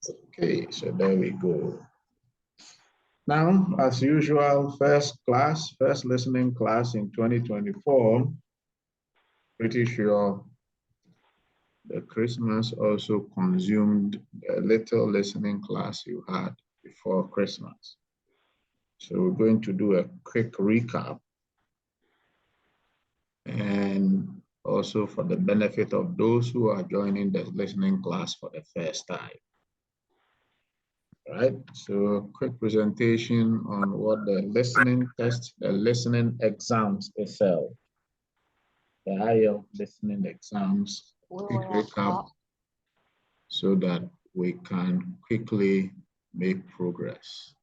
Okay, so there we go. Now, as usual, first listening class in 2024. Pretty sure the Christmas also consumed a little listening class you had before Christmas. So we're going to do a quick recap, and also for the benefit of those who are joining the listening class for the first time. All right, so quick presentation on what the listening test, the listening exams itself, the IELTS listening exams, quick recap so that we can quickly make progress.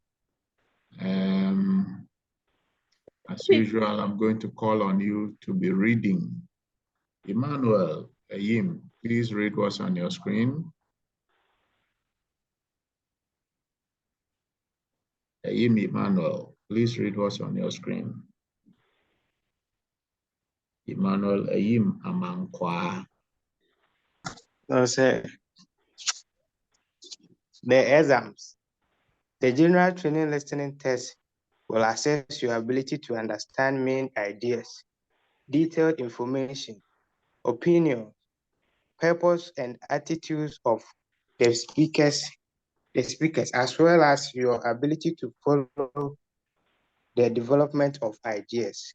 As usual, I'm going to call on you to be reading. Emmanuel, Ayim, please read what's on your screen. Ayim Emmanuel, please read what's on your screen. Emmanuel Ayim Amankwa. No, sir. The exams. The general training listening test will assess your ability to understand main ideas, detailed information, opinion, purpose, and attitudes of the speakers, as well as your ability to follow the development of ideas.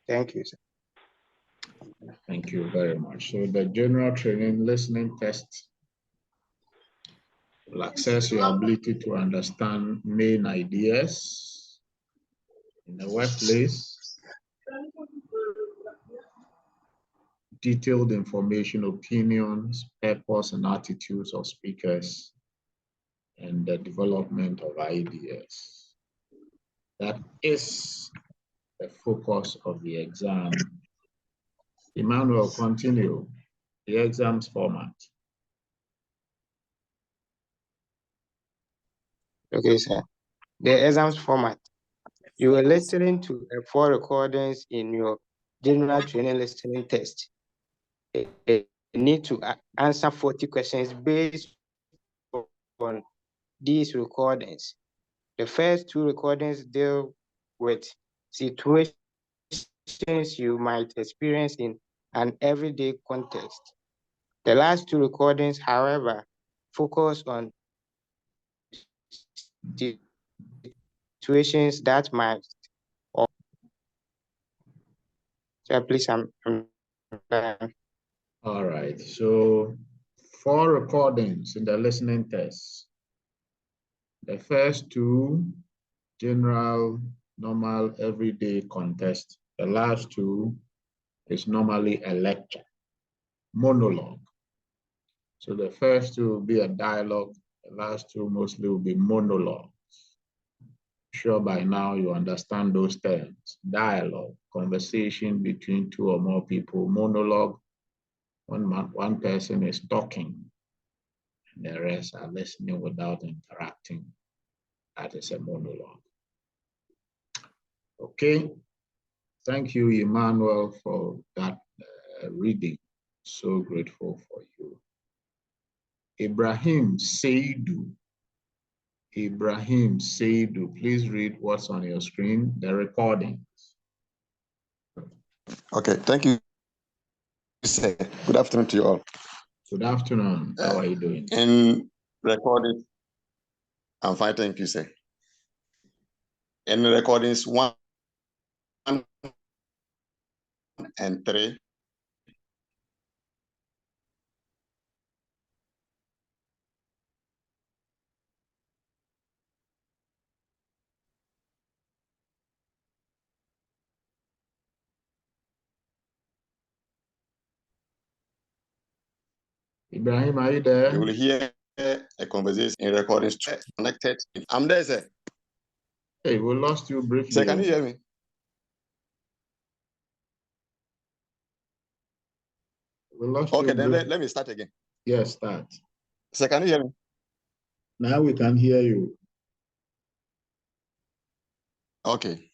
Thank you, sir. Thank you very much. So the general training listening test will assess your ability to understand main ideas in the workplace, detailed information, opinions, purpose, and attitudes of speakers, and the development of ideas. That is the focus of the exam. Emmanuel, continue. The exam's format. Okay, sir. The exams format. You are listening to 4 recordings in your general training listening test. You need to answer 40 questions based on these recordings. The first 2 recordings deal with situations you might experience in an everyday context. The last 2 recordings, however, focus on situations that might. So please, I'm All right, so 4 recordings in the listening test. The first 2, general, normal, everyday contest. The last 2 is normally a lecture, monologue. So the first 2 will be a dialogue. The last 2 mostly will be monologues. Sure, by now you understand those terms. Dialogue, conversation between 2 or more people. Monologue, when one person is talking and the rest are listening without interacting. That is a monologue. Okay. Thank you, Emmanuel, for that reading. So grateful for you. Ibrahim Seidu. Ibrahim Seidu, please read what's on your screen, the recordings. Okay, thank you, sir. Good afternoon to you all. Good afternoon. How are you doing? In recording, I'm fine, thank you, sir. In recordings 1 and 3, Ibrahim, are you there? you will hear a conversation in recordings connected. I'm there, sir. Hey, we lost you briefly. Sir, can you hear me? We lost okay, you. Then let me start again. Yes, start. Sir, can you hear me? Now we can hear you. Okay.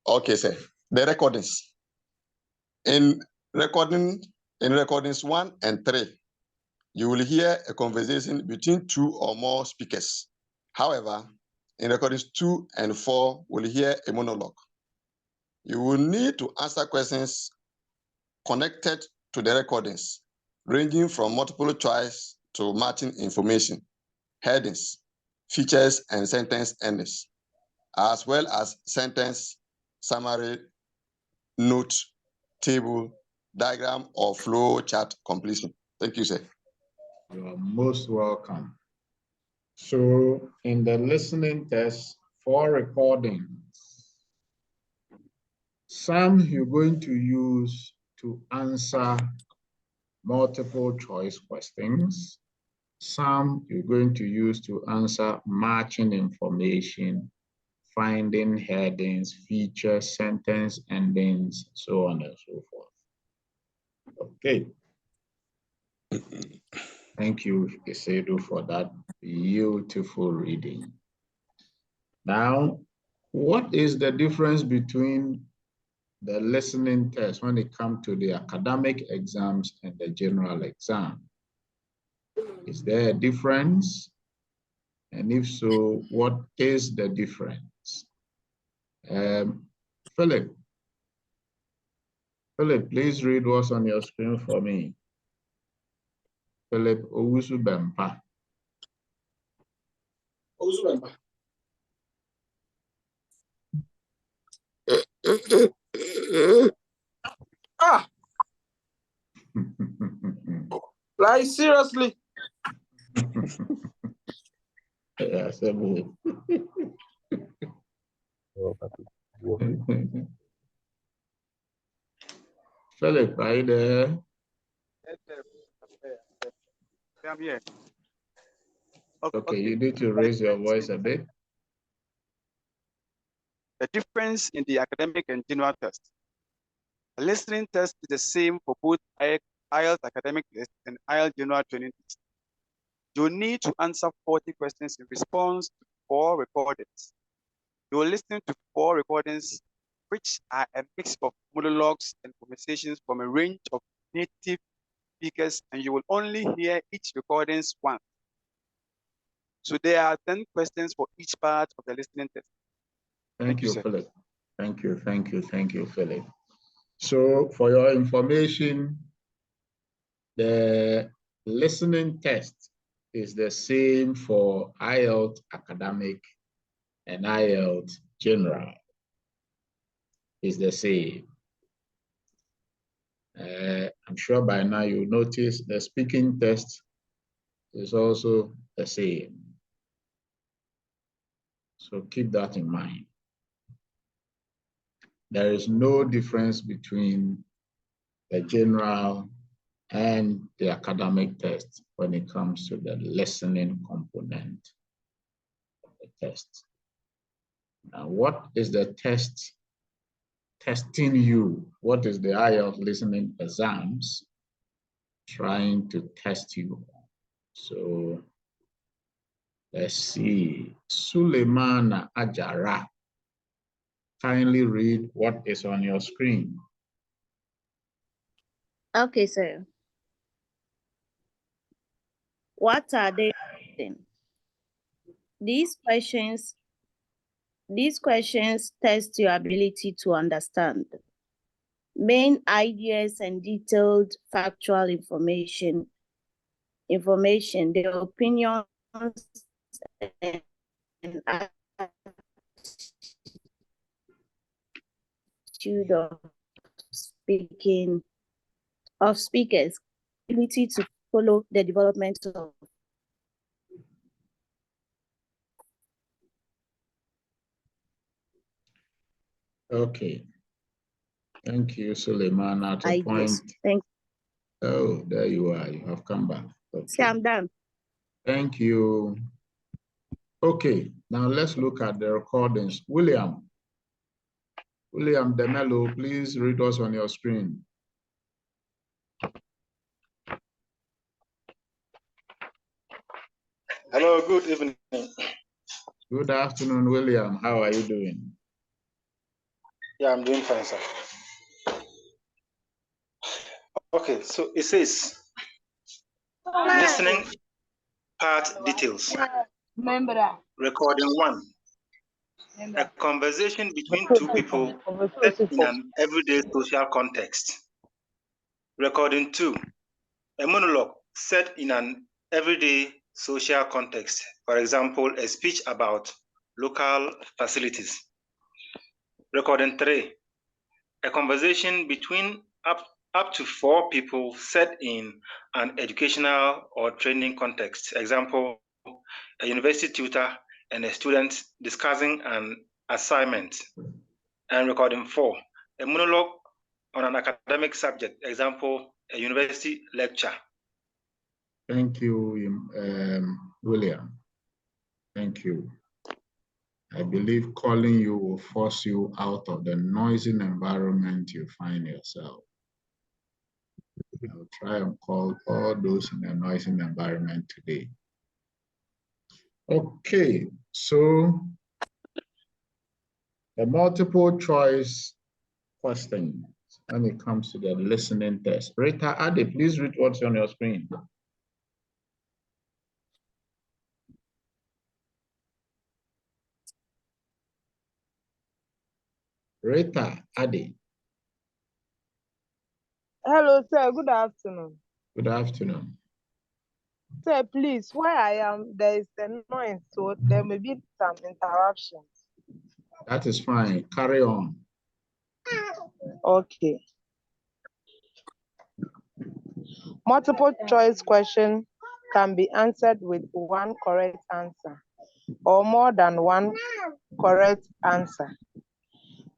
Okay, sir. The recordings. In recordings 1 and 3, you will hear a conversation between 2 or more speakers. However, in recordings 2 and 4, we'll hear a monologue. You will need to answer questions connected to the recordings, ranging from multiple choice to matching information, headings, features, and sentence endings, as well as sentence, summary, note, table, diagram, or flow chart completion. Thank you, sir. You are most welcome. So in the listening test, 4 recordings. Some you're going to use to answer multiple choice questions. Some you're going to use to answer matching information, finding headings, features, sentence endings, so on and so forth. Okay. Thank you, Isedu, for that beautiful reading. Now, what is the difference between the listening test when it comes to the academic exams and the general exam? Is there a difference? And if so, what is the difference? Philip, please read what's on your screen for me. Philip Owusu Bempa. Owusu Bempa. Ah! Like, seriously? Yeah, Philip, are you there? I'm here. Okay, you need to raise your voice a bit. The difference in the academic and general test. The listening test is the same for both IELTS academic test and IELTS general training test. You need to answer 40 questions in response to 4 recordings. You will listen to 4 recordings, which are a mix of monologues and conversations from a range of native speakers, and you will only hear each recordings once. So there are 10 questions for each part of the listening test. Thank you, Philip. Thank you, Philip. So for your information, the listening test is the same for IELTS academic and IELTS general. Is the same. I'm sure by now you notice the speaking test is also the same. So keep that in mind. There is no difference between the general and the academic test when it comes to the listening component of the test. Now, what is the test testing you? What is the IELTS listening exams trying to test you? So let's see. Suleimana Ajara, kindly read what is on your screen. Okay, sir. What are they doing? These questions test your ability to understand main ideas and detailed factual information, their opinions and attitude of speakers, ability to follow the development of Okay. Thank you, Suleiman. At a ideas. point. Thank you. Oh, there you are. You have come back. Okay. See, I'm done. Thank you. Okay, now let's look at the recordings. William Demelo, please read us on your screen. Hello, good evening. Good afternoon, William. How are you doing? Yeah, I'm doing fine, sir. Okay, so it says, Listening part details. Recording 1. A conversation between two people set in an everyday social context. Recording 2. A monologue set in an everyday social context. For example, a speech about local facilities. Recording 3. A conversation between up to 4 people set in an educational or training context. Example, a university tutor and a student discussing an assignment. And recording 4, a monologue on an academic subject. Example, a university lecture. Thank you, William. Thank you. I believe calling you will force you out of the noisy environment you find yourself. I'll try and call all those in a noisy environment today. Okay, so the multiple choice questions when it comes to the listening test. Rita Ade, please read what's on your screen. Rita Ade. Hello, sir. Good afternoon. Good afternoon. Sir, please, where I am, there is a noise, so there may be some interruptions. That is fine. Carry on. Okay. Multiple choice question can be answered with one correct answer or more than one correct answer.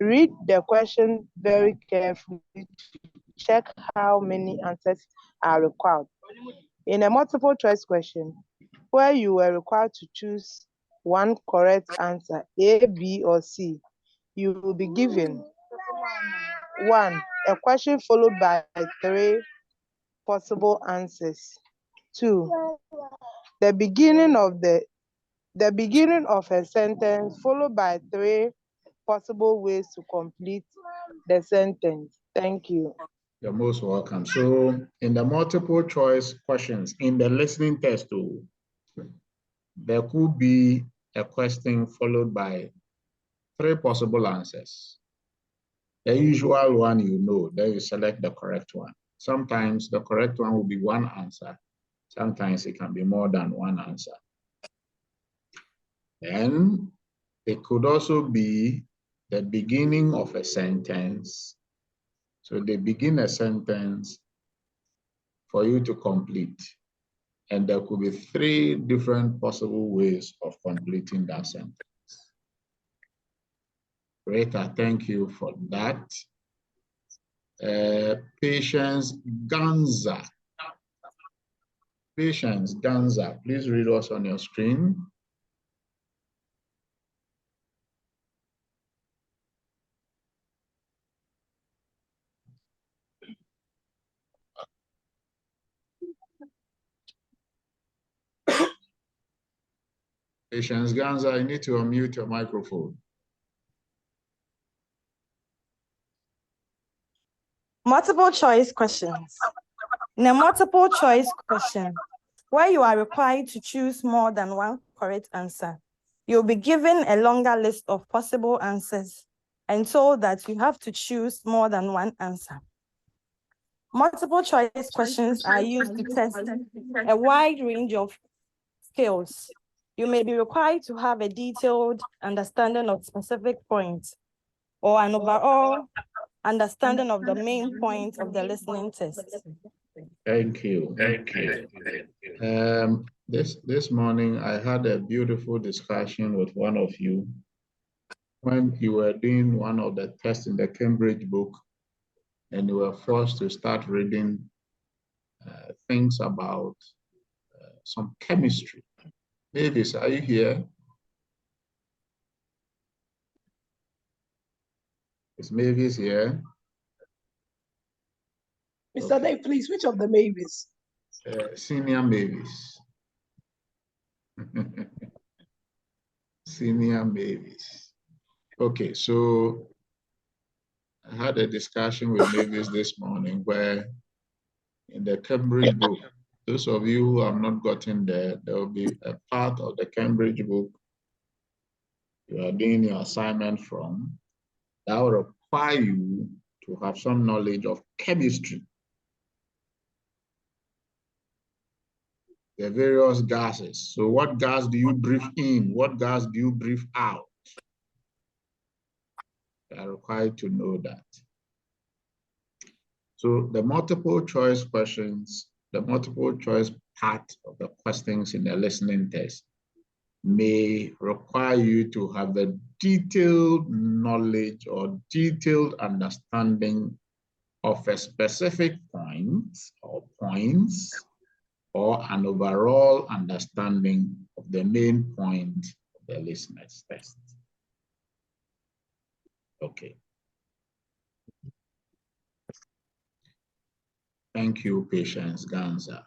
Read the question very carefully to check how many answers are required. In a multiple choice question, where you were required to choose one correct answer, A, B, or C, you will be given 1, a question followed by 3 possible answers. 2, the beginning of a sentence followed by 3 possible ways to complete the sentence. Thank you. You're most welcome. So in the multiple choice questions, in the listening test too, there could be a question followed by 3 possible answers. The usual one, then you select the correct one. Sometimes the correct one will be one answer. Sometimes it can be more than one answer. Then it could also be the beginning of a sentence. So they begin a sentence for you to complete. And there could be 3 different possible ways of completing that sentence. Rita, thank you for that. Patience Ganza. Patience Ganza, please read us on your screen. Patience Ganza, you need to unmute your microphone. Multiple choice questions. In a multiple choice question, where you are required to choose more than one correct answer, you'll be given a longer list of possible answers and told that you have to choose more than one answer. Multiple choice questions are used to test a wide range of skills. You may be required to have a detailed understanding of specific points or an overall understanding of the main points of the listening test. Thank you. Thank you. This morning, I had a beautiful discussion with one of you when you were doing one of the tests in the Cambridge book, and you were forced to start reading things about some chemistry. Mavis, are you here? Is Mavis here? Mr. Dave, please, which of the Mavis? Senior Mavis. Senior Mavis. Okay, so I had a discussion with Mavis this morning where in the Cambridge book, Those of you who have not gotten there will be a part of the Cambridge book you are doing your assignment from that will require you to have some knowledge of chemistry. The various gases. So what gas do you breathe in? What gas do you breathe out? You are required to know that. So the multiple choice questions, the multiple choice part of the questions in the listening test may require you to have a detailed knowledge or detailed understanding of a specific point or points or an overall understanding of the main point of the listener's test. Okay. Thank you, Patience Ganza.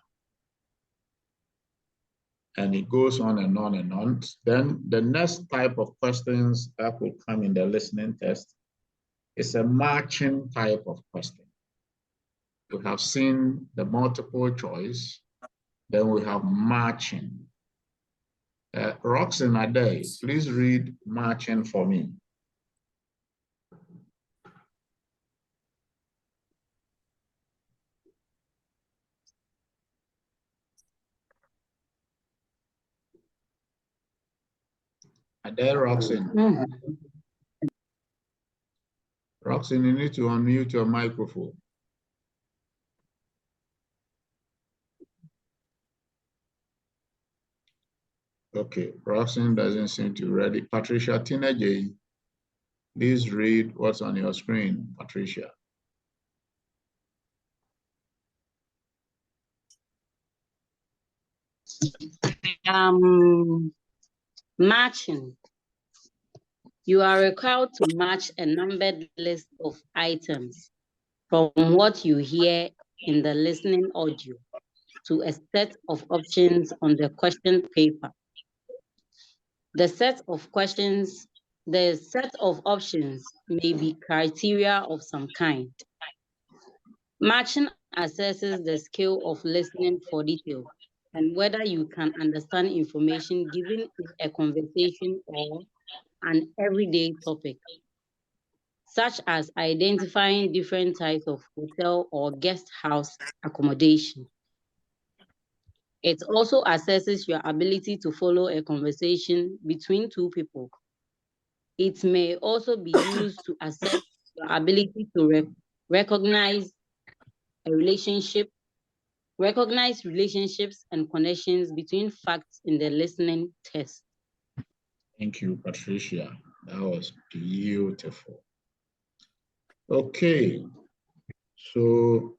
And it goes on and on and on. Then the next type of questions that will come in the listening test is a matching type of question. We have seen the multiple choice, then we have matching. Roxanne Ade, please read matching for me. Ade, Roxanne. Roxanne, you need to unmute your microphone. Okay, Roxanne doesn't seem to be ready. Patricia Tinaje, please read what's on your screen, Patricia. Matching. You are required to match a numbered list of items from what you hear in the listening audio to a set of options on the question paper. The set of options may be criteria of some kind. Matching assesses the skill of listening for detail and whether you can understand information given in a conversation or an everyday topic, such as identifying different types of hotel or guest house accommodation. It also assesses your ability to follow a conversation between two people. It may also be used to assess your ability to recognize relationships and connections between facts in the listening test. Thank you, Patricia. That was beautiful. Okay, so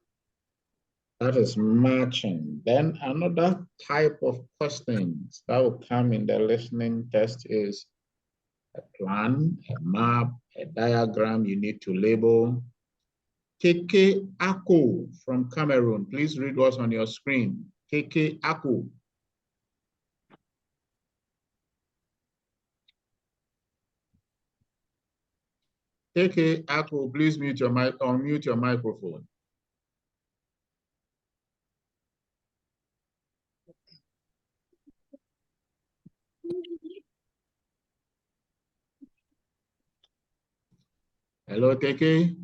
that is matching. Then another type of questions that will come in the listening test is a plan, a map, a diagram you need to label. Keke Ako from Cameroon, please read what's on your screen. Keke Ako. Keke Ako, please unmute your microphone. Hello, Keke.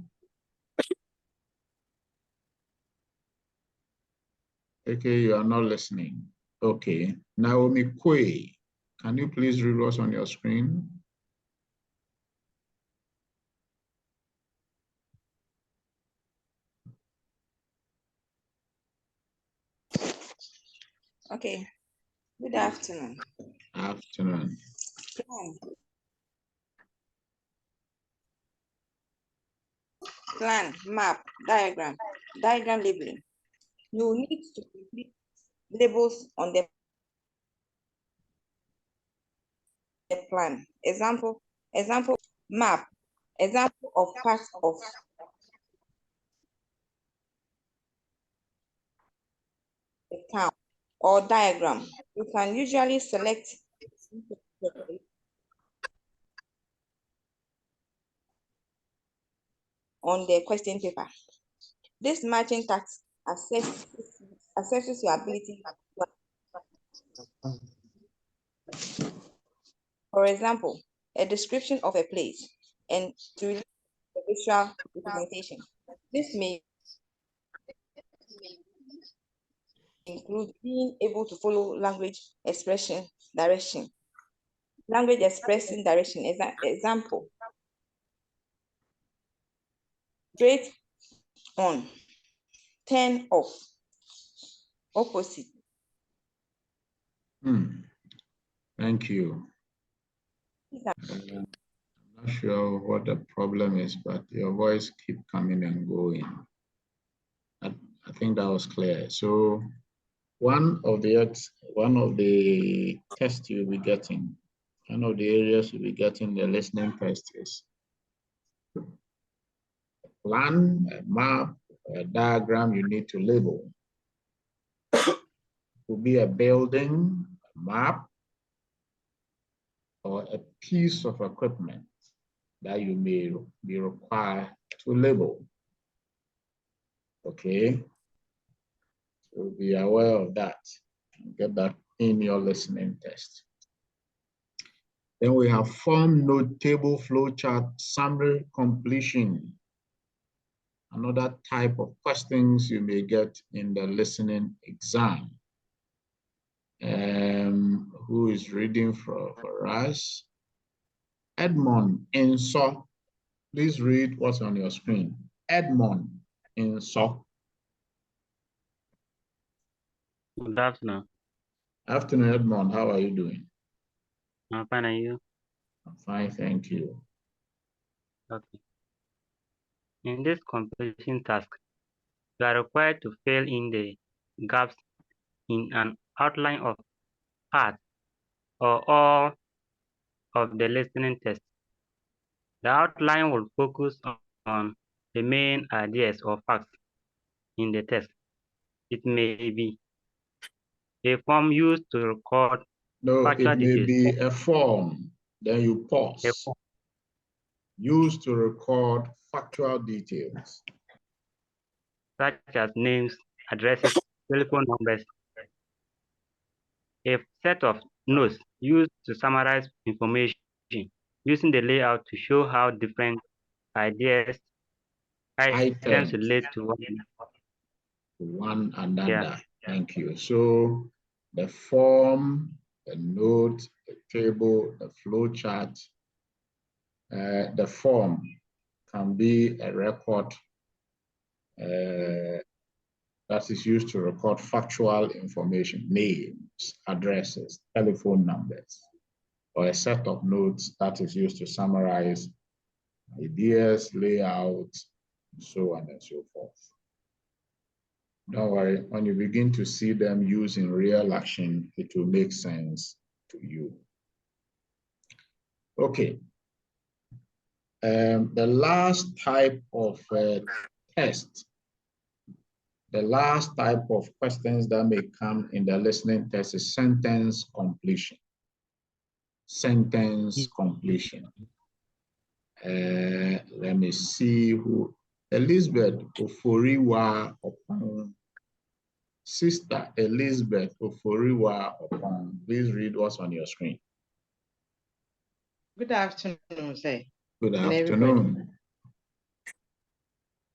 Okay, you are not listening. Okay, Naomi Kwe, can you please read what's on your screen? Okay, good afternoon. Afternoon. Plan, map, diagram labeling. You need to complete labels on the plan. Example, map, example of parts of the town, or diagram. You can usually select on the question paper. This matching task assesses assesses your ability. For example, a description of a place and to relate the visual representation. This may include being able to follow language expression direction. Language expressing direction is an example. Straight on, turn off, opposite. Thank you. I'm not sure what the problem is, but your voice keep coming and going. I think that was clear. So one of the tests you'll be getting, one of the areas you'll be getting the listening test is a plan, a map, a diagram you need to label. It could be a building, a map, or a piece of equipment that you may be required to label. Okay, so be aware of that. Get that in your listening test. Then we have form, note, table, flowchart, summary, completion. Another type of questions you may get in the listening exam. Who is reading for us? Edmond Inso. Please read what's on your screen. Edmond Inso. Good afternoon. Afternoon, Edmond. How are you doing? I'm fine, and you? I'm fine, thank you. Okay. In this completion task, you are required to fill in the gaps in an outline of part or all of the listening test. The outline will focus on the main ideas or facts in the test. It may be a form used to record factual it may details. be a form, then you pause. Used to record factual details. Such as names, addresses, telephone numbers. A set of notes used to summarize information, using the layout to show how different items relate to one another. Yeah. Thank you. So the form, the note, the table, the flow chart, the form can be a record that is used to record factual information, names, addresses, telephone numbers, or a set of notes that is used to summarize ideas, layouts, so on and so forth. Don't worry, when you begin to see them used in real action, it will make sense to you. Okay. The last type of test, the last type of questions that may come in the listening test is sentence completion. Sentence completion. Let me see who. Elizabeth Oforiwa Opon. Sister Elizabeth Oforiwa Opon. Please read what's on your screen. Good afternoon, sir. Good afternoon. Everybody.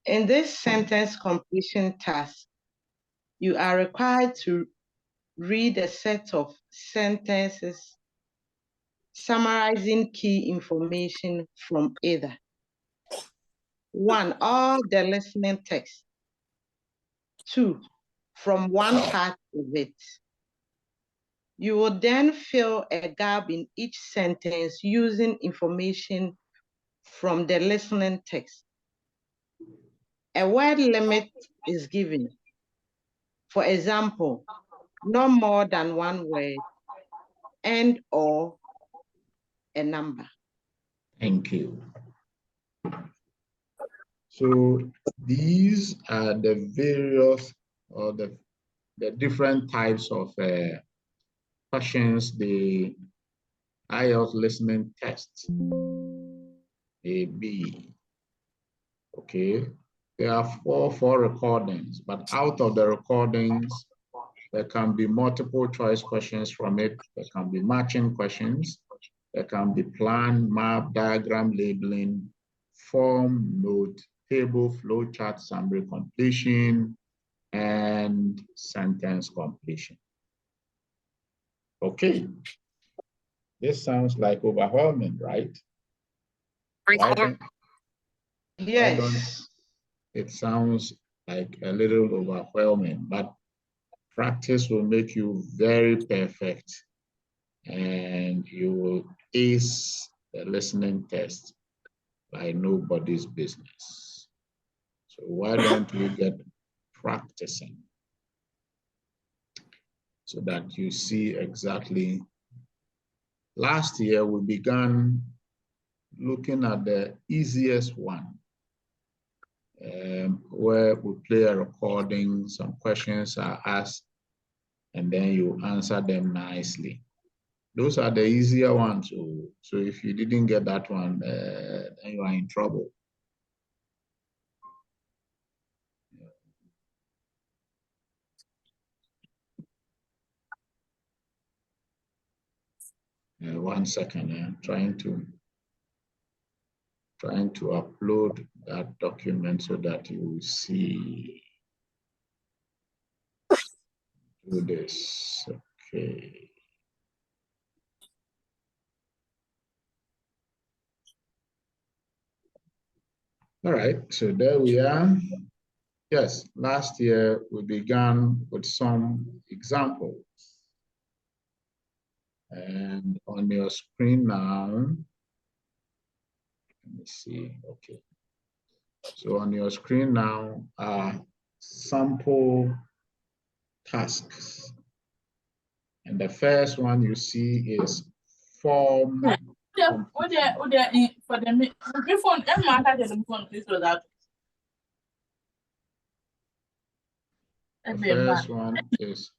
In this sentence completion task, you are required to read a set of sentences summarizing key information from either 1, all the listening text, 2, from one part of it. You will then fill a gap in each sentence using information from the listening text. A word limit is given. For example, no more than one word and or a number. Thank you. So these are the various or the different types of questions the IELTS listening test may be. Okay, there are four recordings, but out of the recordings, There can be multiple choice questions from it. There can be matching questions. There can be plan, map, diagram, labeling, form, note, table, flow chart, summary completion, and sentence completion. Okay. This sounds like overwhelming, right? Yes. It sounds like a little overwhelming, but practice will make you very perfect and you will ace the listening test by nobody's business. So why don't we get practicing so that you see exactly. Last year, we began looking at the easiest one, where we play a recording, some questions are asked, and then you answer them nicely. Those are the easier ones. So if you didn't get that one, then you are in trouble. One second, I'm trying to upload that document so that you will see. Do this, okay. All right, so there we are. Yes, last year we began with some examples. And on your screen now, let me see, okay. So on your screen now are sample tasks. And the first one you see is form. The first one is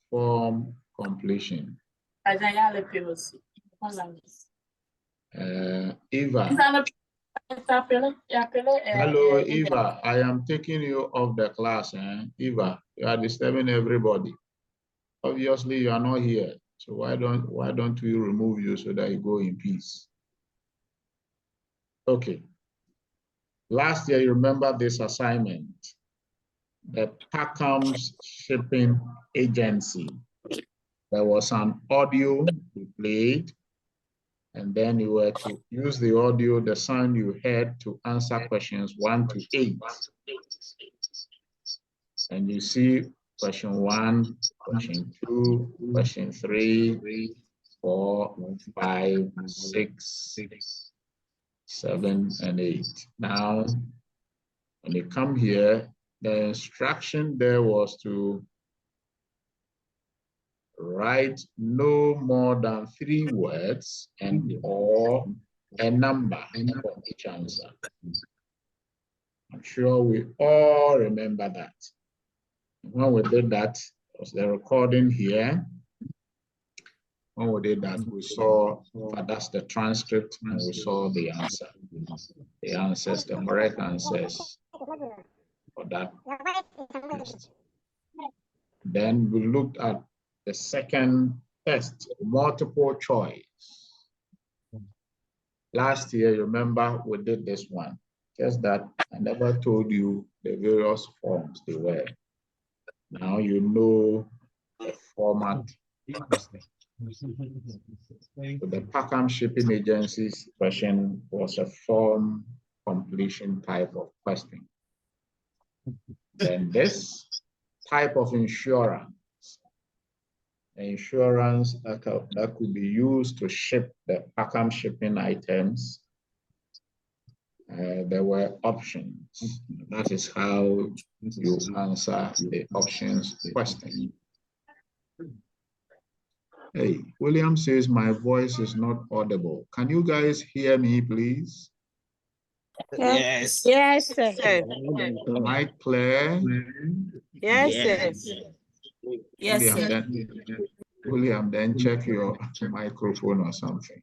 form completion. Eva. Hello, Eva. I am taking you off the class. Eva, you are disturbing everybody. Obviously, you are not here. So why don't we remove you so that you go in peace? Okay. Last year, you remember this assignment, the Packham's Shipping Agency. There was an audio we played, and then you were to use the audio, the sound you heard, to answer questions 1 to 8. And you see question 1, question 2, question 3, 4, 5, 6, 7, and 8. Now, when you come here, the instruction there was to write no more than 3 words and or a number for each answer. I'm sure we all remember that. When we did that, was the recording here. When we did that, we saw, that's the transcript, and we saw the answer. The answers, the correct answers for that test. Then we looked at the second test, multiple choice. Last year, you remember, we did this one. Just that I never told you the various forms they were. Now you know the format. So the Packham Shipping Agency's question was a form completion type of question. Then this type of insurance that could be used to ship the Packham shipping items. There were options. That is how you answer the options question. Hey, William says my voice is not audible. Can you guys hear me, please? Yes. Yes, sir. Am I clear? Yes. Yes. William, then check your microphone or something.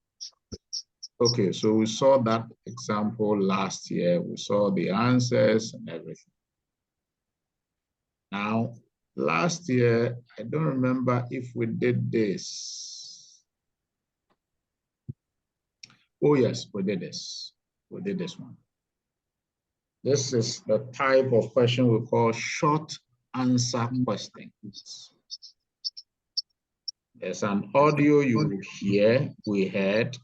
Okay, so we saw that example last year. We saw the answers and everything. Now, Last year, I don't remember if we did this. Oh yes, we did this. We did this one. This is the type of question we call short answer questions. There's an audio you hear, we heard,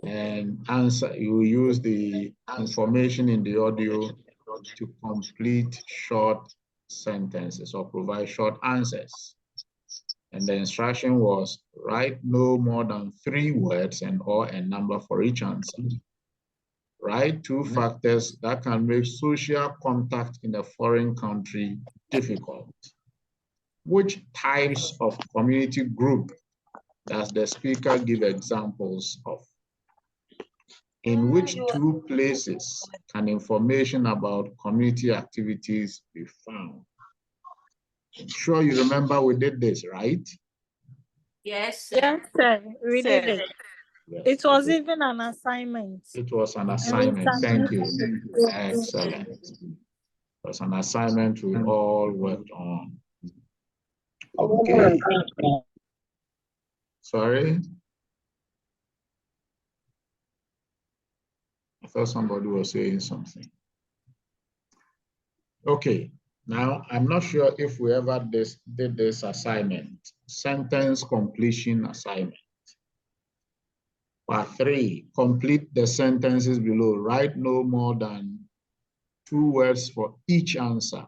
and answer. You use the information in the audio to complete short sentences or provide short answers. And the instruction was write no more than 3 words and or a number for each answer. Write 2 factors that can make social contact in a foreign country difficult. Which types of community group does the speaker give examples of? In which 2 places can information about community activities be found? I'm sure you remember we did this, right? Yes, sir. Yes, sir. We did it. Yes, it was even an assignment. It was an assignment. Thank you. Excellent. It was an assignment we all worked on. Okay. Sorry? I thought somebody was saying something. Okay. Now, I'm not sure if we ever did this assignment, sentence completion assignment. Part 3, complete the sentences below. Write no more than 2 words for each answer.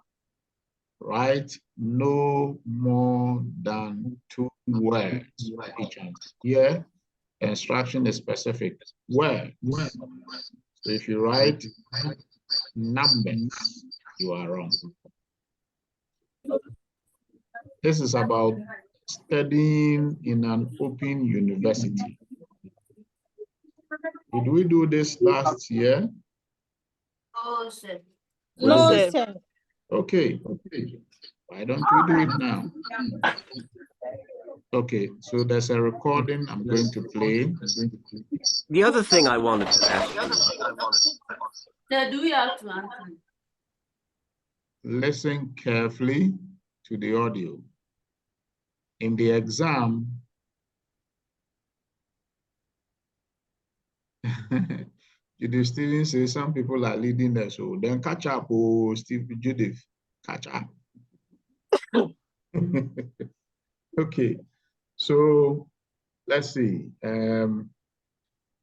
Write no more than 2 words for each answer. Here, the instruction is specific. Words. So if you write numbers, you are wrong. This is about studying in an open university. Did we do this last year? No, sir. No, sir. Okay. Why don't we do it now? Okay, so there's a recording I'm going to play. The other thing I wanted to ask you. Sir, do we have to answer? Listen carefully to the audio. In the exam, Judith Stevens says some people are leading the show. Then catch up, oh, Judith, catch up. Okay, so let's see. In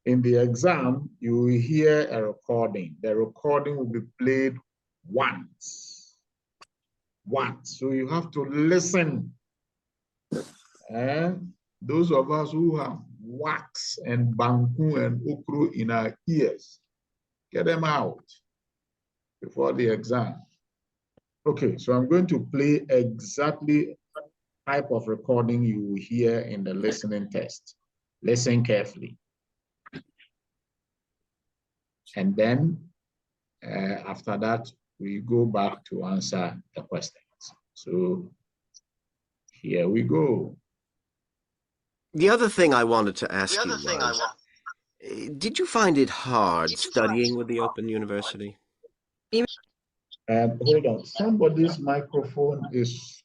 the exam, you will hear a recording. The recording will be played once. So you have to listen. Those of us who have wax and banku and okro in our ears, get them out before the exam. Okay, so I'm going to play exactly the type of recording you will hear in the listening test. Listen carefully. And then after that, we go back to answer the questions. So here we go. The other thing I wanted to ask you was, did you find it hard studying with the Open University? Hold on, somebody's microphone is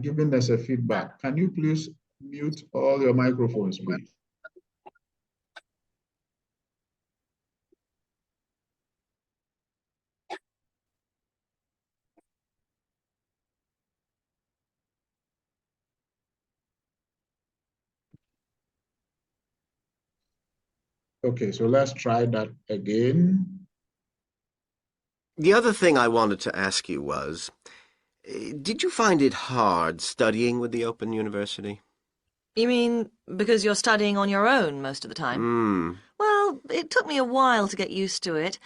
giving us a feedback. Can you please mute all your microphones, please? Okay, so let's try that again. The other thing I wanted to ask you was, did you find it hard studying with the Open University? You mean because you're studying on your own most of the time? Well, it took me a while to get used to it.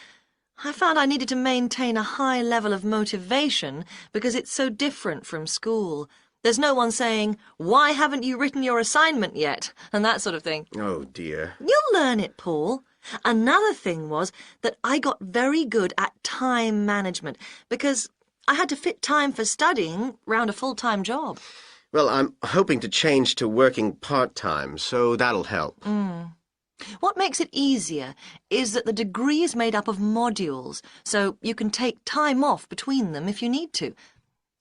I found I needed to maintain a high level of motivation because it's so different from school. There's no one saying, "Why haven't you written your assignment yet?" and that sort of thing. Oh, dear. You'll learn it, Paul. Another thing was that I got very good at time management because I had to fit time for studying round a full-time job. Well, I'm hoping to change to working part-time, so that'll help. What makes it easier is that the degree is made up of modules, so you can take time off between them if you need to.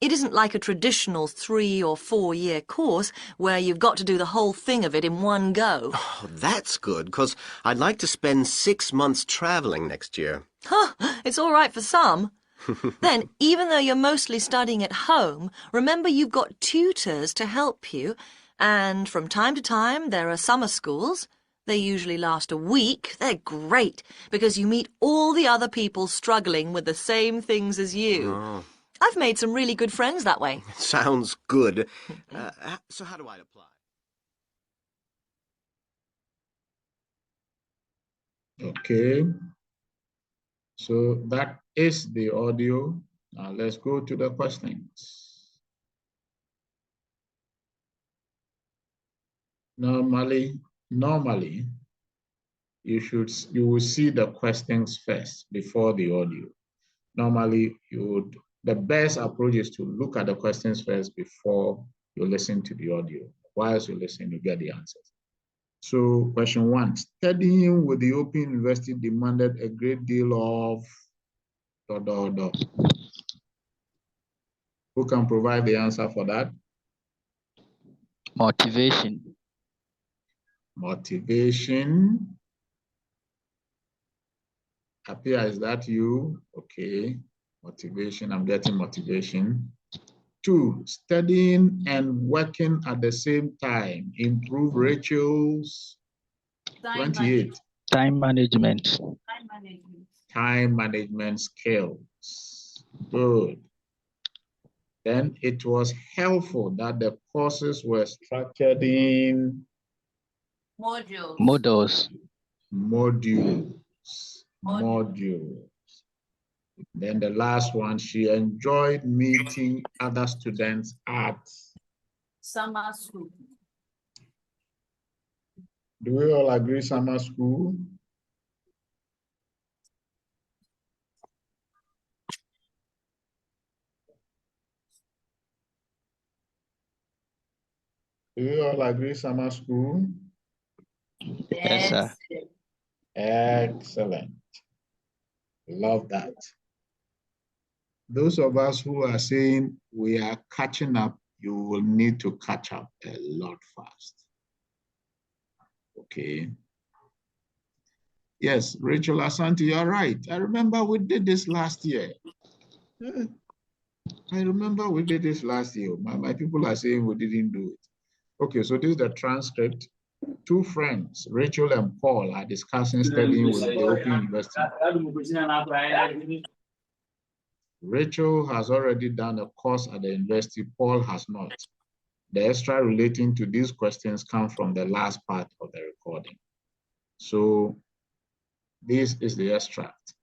It isn't like a traditional 3 or 4 year course where you've got to do the whole thing of it in one go. Oh, that's good, because I'd like to spend 6 months traveling next year. Huh, it's all right for some. Then, even though you're mostly studying at home, remember you've got tutors to help you, and from time to time there are summer schools. They usually last a week. They're great, because you meet all the other people struggling with the same things as you. Oh. I've made some really good friends that way. Sounds good. So how do I apply? Okay. So that is the audio. Now let's go to the questions. Normally, you will see the questions first before the audio. Normally, the best approach is to look at the questions first before you listen to the audio. Whilst you listen, you get the answers. So question 1, studying with the Open University demanded a great deal of... Who can provide the answer for that? Motivation. Motivation. Appear, is that you? Okay. Motivation, I'm getting motivation. 2, studying and working at the same time. Improve Rachel's 28. Time management. Time management skills. Good. Then it was helpful that the courses were structured in Modules. Then the last one, she enjoyed meeting other students at Summer school. Do we all agree summer school? Do we all agree summer school? Yes, sir. Excellent. Love that. Those of us who are saying we are catching up, you will need to catch up a lot fast. Okay. Yes, Rachel Asante, you're right. I remember we did this last year. I remember we did this last year. My people are saying we didn't do it. Okay, so this is the transcript. 2 friends, Rachel and Paul, are discussing studying with the Open University. Rachel has already done a course at the university. Paul has not. The extra relating to these questions come from the last part of the recording. So this is the extract.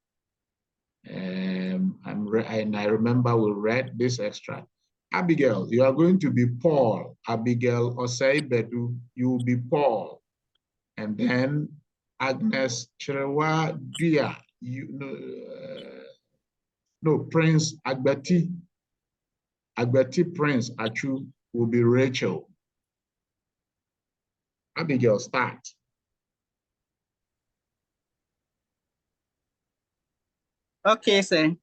And I remember we read this extract. Abigail, you are going to be Paul. Abigail Oseibedu, you will be Paul. And then Agnes Chirewa Dia, Prince Agbeti Prince Achu will be Rachel. Abigail, start. Okay, sir.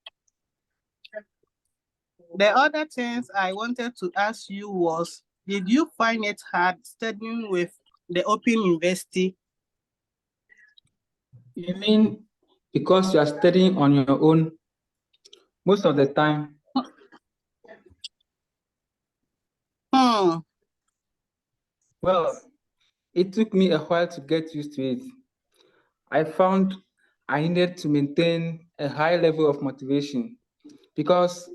The other things I wanted to ask you was, did you find it hard studying with the Open University? You mean because you are studying on your own most of the time? Well, it took me a while to get used to it. I found I needed to maintain a high level of motivation because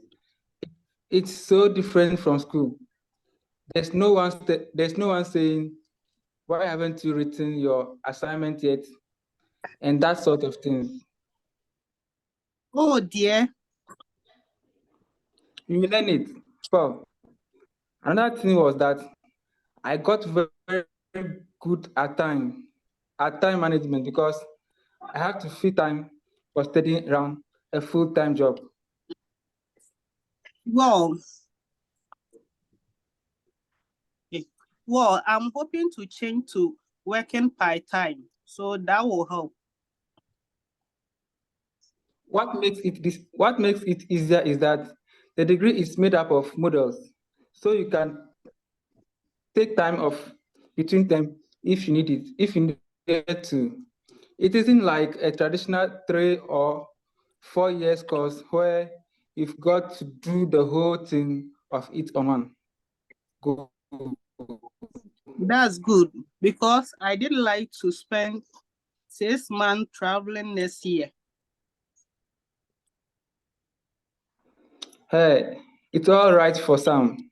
it's so different from school. There's no one saying, why haven't you written your assignment yet? And that sort of thing. Oh dear. You learn it. Well, another thing was that I got very good at time management because I have to fit time for studying around a full-time job. Well, I'm hoping to change to working part-time So that will help. What makes it easier is that the degree is made up of modules, so you can take time off between them if you need to. It isn't like a traditional 3 or 4 years course where you've got to do the whole thing of it on one go. That's good because I did like to spend 6 months traveling next year. Hey, it's all right for some.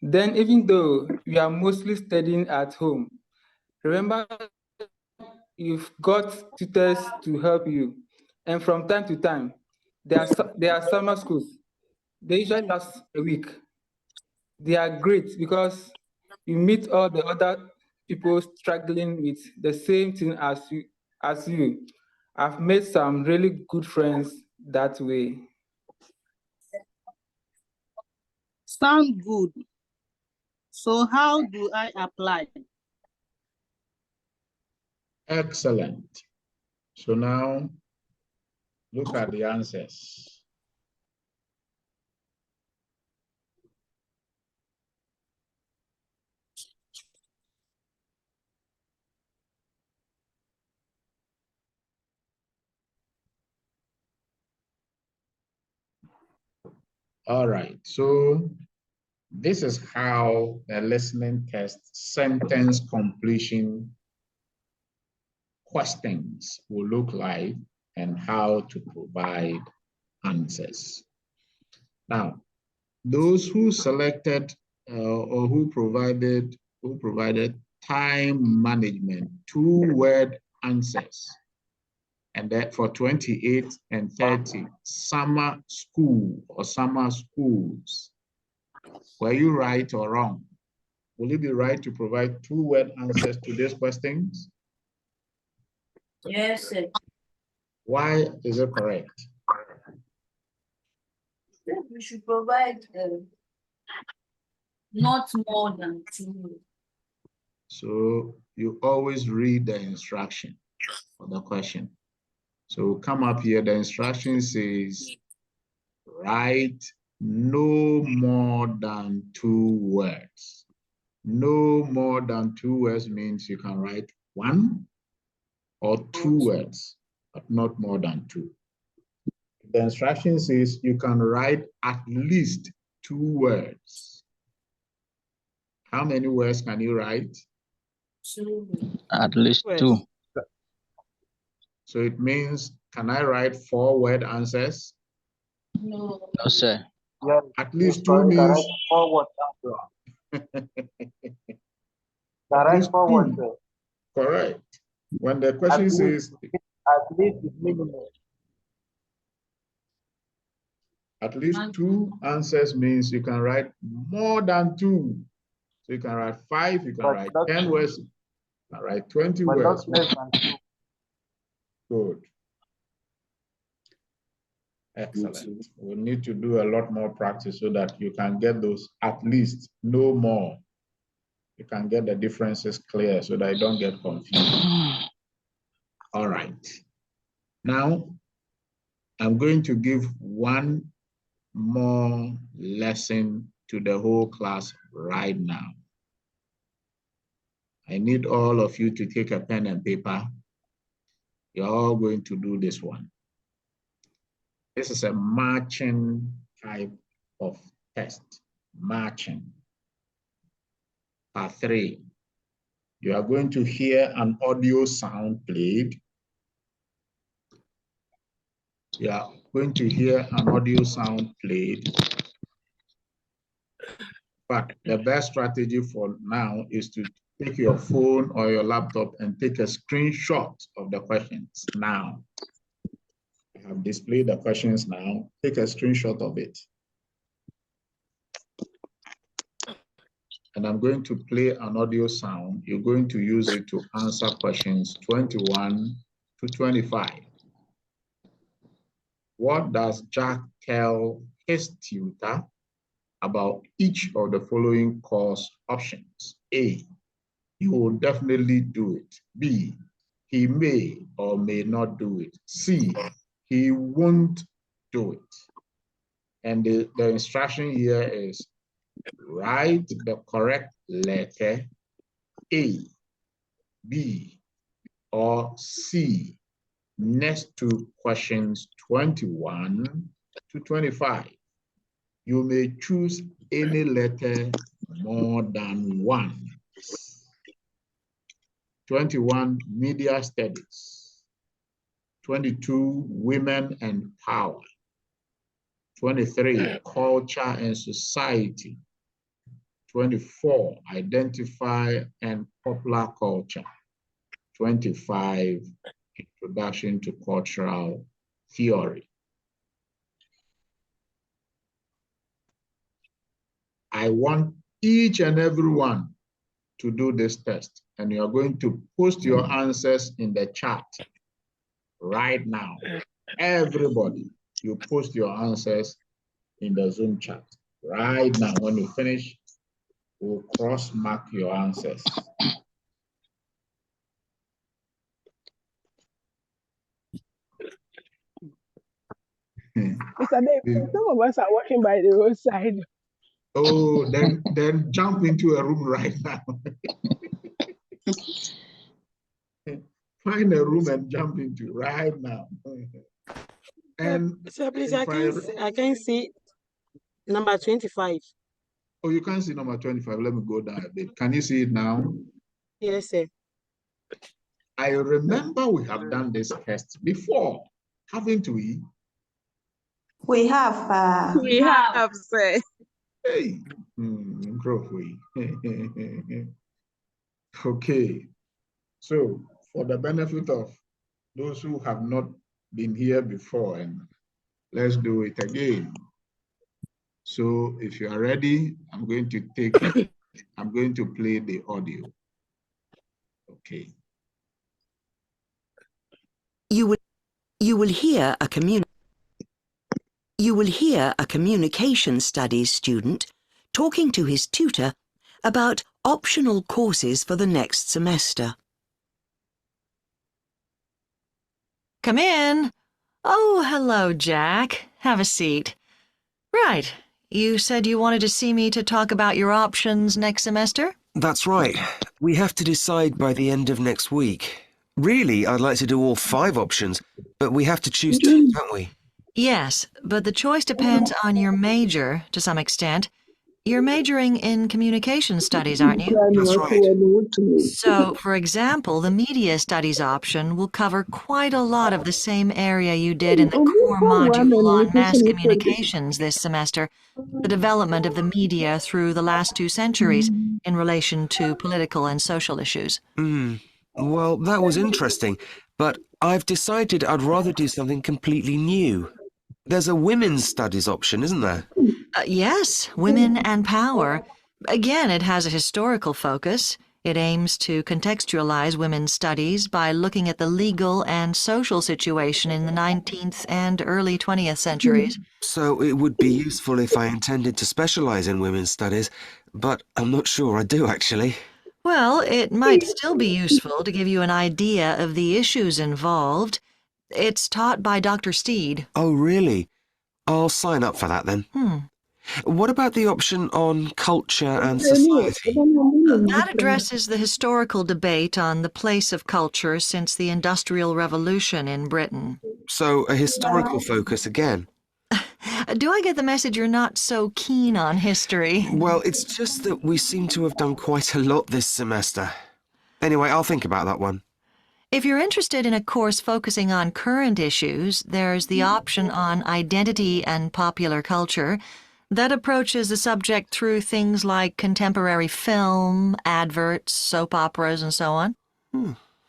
Then even though we are mostly studying at home, remember you've got tutors to help you. And from time to time, there are summer schools. They usually last a week. They are great because you meet all the other people struggling with the same thing as you. I've made some really good friends that way. Sound good. So how do I apply? Excellent. So now look at the answers. All right, so this is how the listening test sentence completion questions will look like and how to provide answers. Now, those who selected or who provided time management, 2-word answers, and that for 28 and 30, summer school or summer schools. Were you right or wrong? Will it be right to provide 2-word answers to these questions? Yes, sir. Why is it correct? We should provide not more than 2. So you always read the instruction for the question. So come up here, the instruction says, write no more than 2 words. No more than 2 words means you can write 1 or 2 words, but not more than 2. The instruction says you can write at least 2 words. How many words can you write? 2. At least 2. So it means, can I write 4-word answers? No. No, sir. At least 2 means... At least 2. Correct. When the question says... At least minimum. At least 2 answers means you can write more than 2. So you can write 5, you can write 10 words, you can write 20 words. Good. Excellent. We need to do a lot more practice so that you can get those at least, no more. You can get the differences clear so that you don't get confused. All right. Now, I'm going to give one more lesson to the whole class right now. I need all of you to take a pen and paper. You're all going to do this one. This is a matching type of test. Matching. Part 3. You are going to hear an audio sound played. You are going to hear an audio sound played. But the best strategy for now is to take your phone or your laptop and take a screenshot of the questions now. I have displayed the questions now. Take a screenshot of it. And I'm going to play an audio sound. You're going to use it to answer questions 21 to 25. What does Jack tell his tutor about each of the following course options? A, he will definitely do it. B, he may or may not do it. C, he won't do it. And the instruction here is write the correct letter A, B, or C next to questions 21 to 25. You may choose any letter more than one. 21, media studies. 22, women and power. 23, culture and society. 24, identify and popular culture. 25, introduction to cultural theory. I want each and everyone to do this test, and you're going to post your answers in the chat right now. Everybody, you post your answers in the Zoom chat right now. When you finish, we'll cross-mark your answers. Mr. Dave, some of us are walking by the roadside. Oh, then jump into a room right now. Find a room and jump into right now. And sir, please, I can see number 25. Oh, you can't see number 25. Let me go down a bit. Can you see it now? Yes, sir. I remember we have done this test before, haven't we? We have. We have, sir. Hey. Okay. So, for the benefit of those who have not been here before, and let's do it again. So, if you are ready, I'm going to play the audio. Okay. You will hear a communication studies student talking to his tutor about optional courses for the next semester. Come in. Oh, hello, Jack. Have a seat. Right. You said you wanted to see me to talk about your options next semester? That's right. We have to decide by the end of next week. Really, I'd like to do all 5 options, but we have to choose 2, don't we? Yes, but the choice depends on your major, to some extent. You're majoring in communication studies, aren't you? That's right. So, for example, the media studies option will cover quite a lot of the same area you did in the core module on mass communications this semester, the development of the media through the last 2 centuries in relation to political and social issues. Well, that was interesting, but I've decided I'd rather do something completely new. There's a women's studies option, isn't there? Yes, women and power. Again, it has a historical focus. It aims to contextualize women's studies by looking at the legal and social situation in the 19th and early 20th centuries. So it would be useful if I intended to specialize in women's studies, but I'm not sure I do, actually. Well, it might still be useful to give you an idea of the issues involved. It's taught by Dr. Steed. Oh, really? I'll sign up for that then. What about the option on culture and society? That addresses the historical debate on the place of culture since the Industrial Revolution in Britain. So, a historical focus again. Do I get the message you're not so keen on history? Well, it's just that we seem to have done quite a lot this semester. Anyway, I'll think about that one. If you're interested in a course focusing on current issues, there's the option on identity and popular culture. That approaches the subject through things like contemporary film, adverts, soap operas, and so on.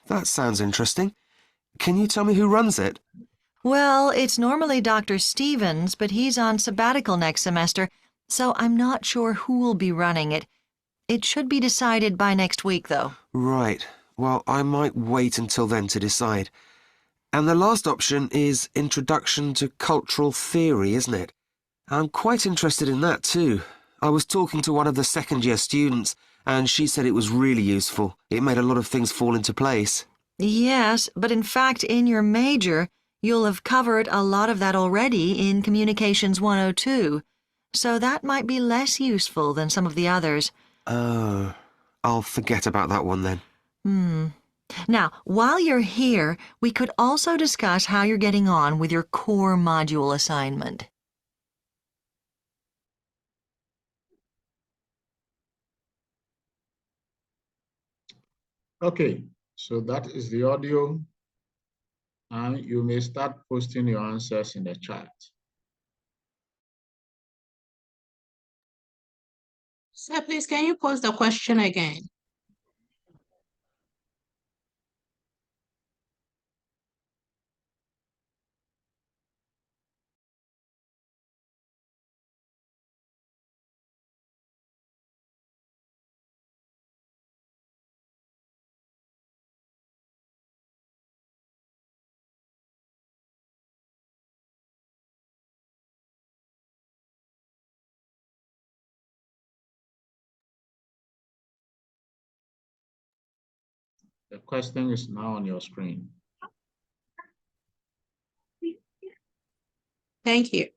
That sounds interesting. Can you tell me who runs it? Well, it's normally Dr. Stevens, but he's on sabbatical next semester, so I'm not sure who will be running it. It should be decided by next week, though. Right. Well, I might wait until then to decide. And the last option is Introduction to Cultural Theory, isn't it? I'm quite interested in that too. I was talking to one of the second-year students, and she said it was really useful. It made a lot of things fall into place. Yes, but in fact, in your major, you'll have covered a lot of that already in Communications 102, so that might be less useful than some of the others. Oh, I'll forget about that one then. Now, while you're here, we could also discuss how you're getting on with your core module assignment. Okay, so that is the audio. And you may start posting your answers in the chat. Sir, please, can you pose the question again? The question is now on your screen. Thank you.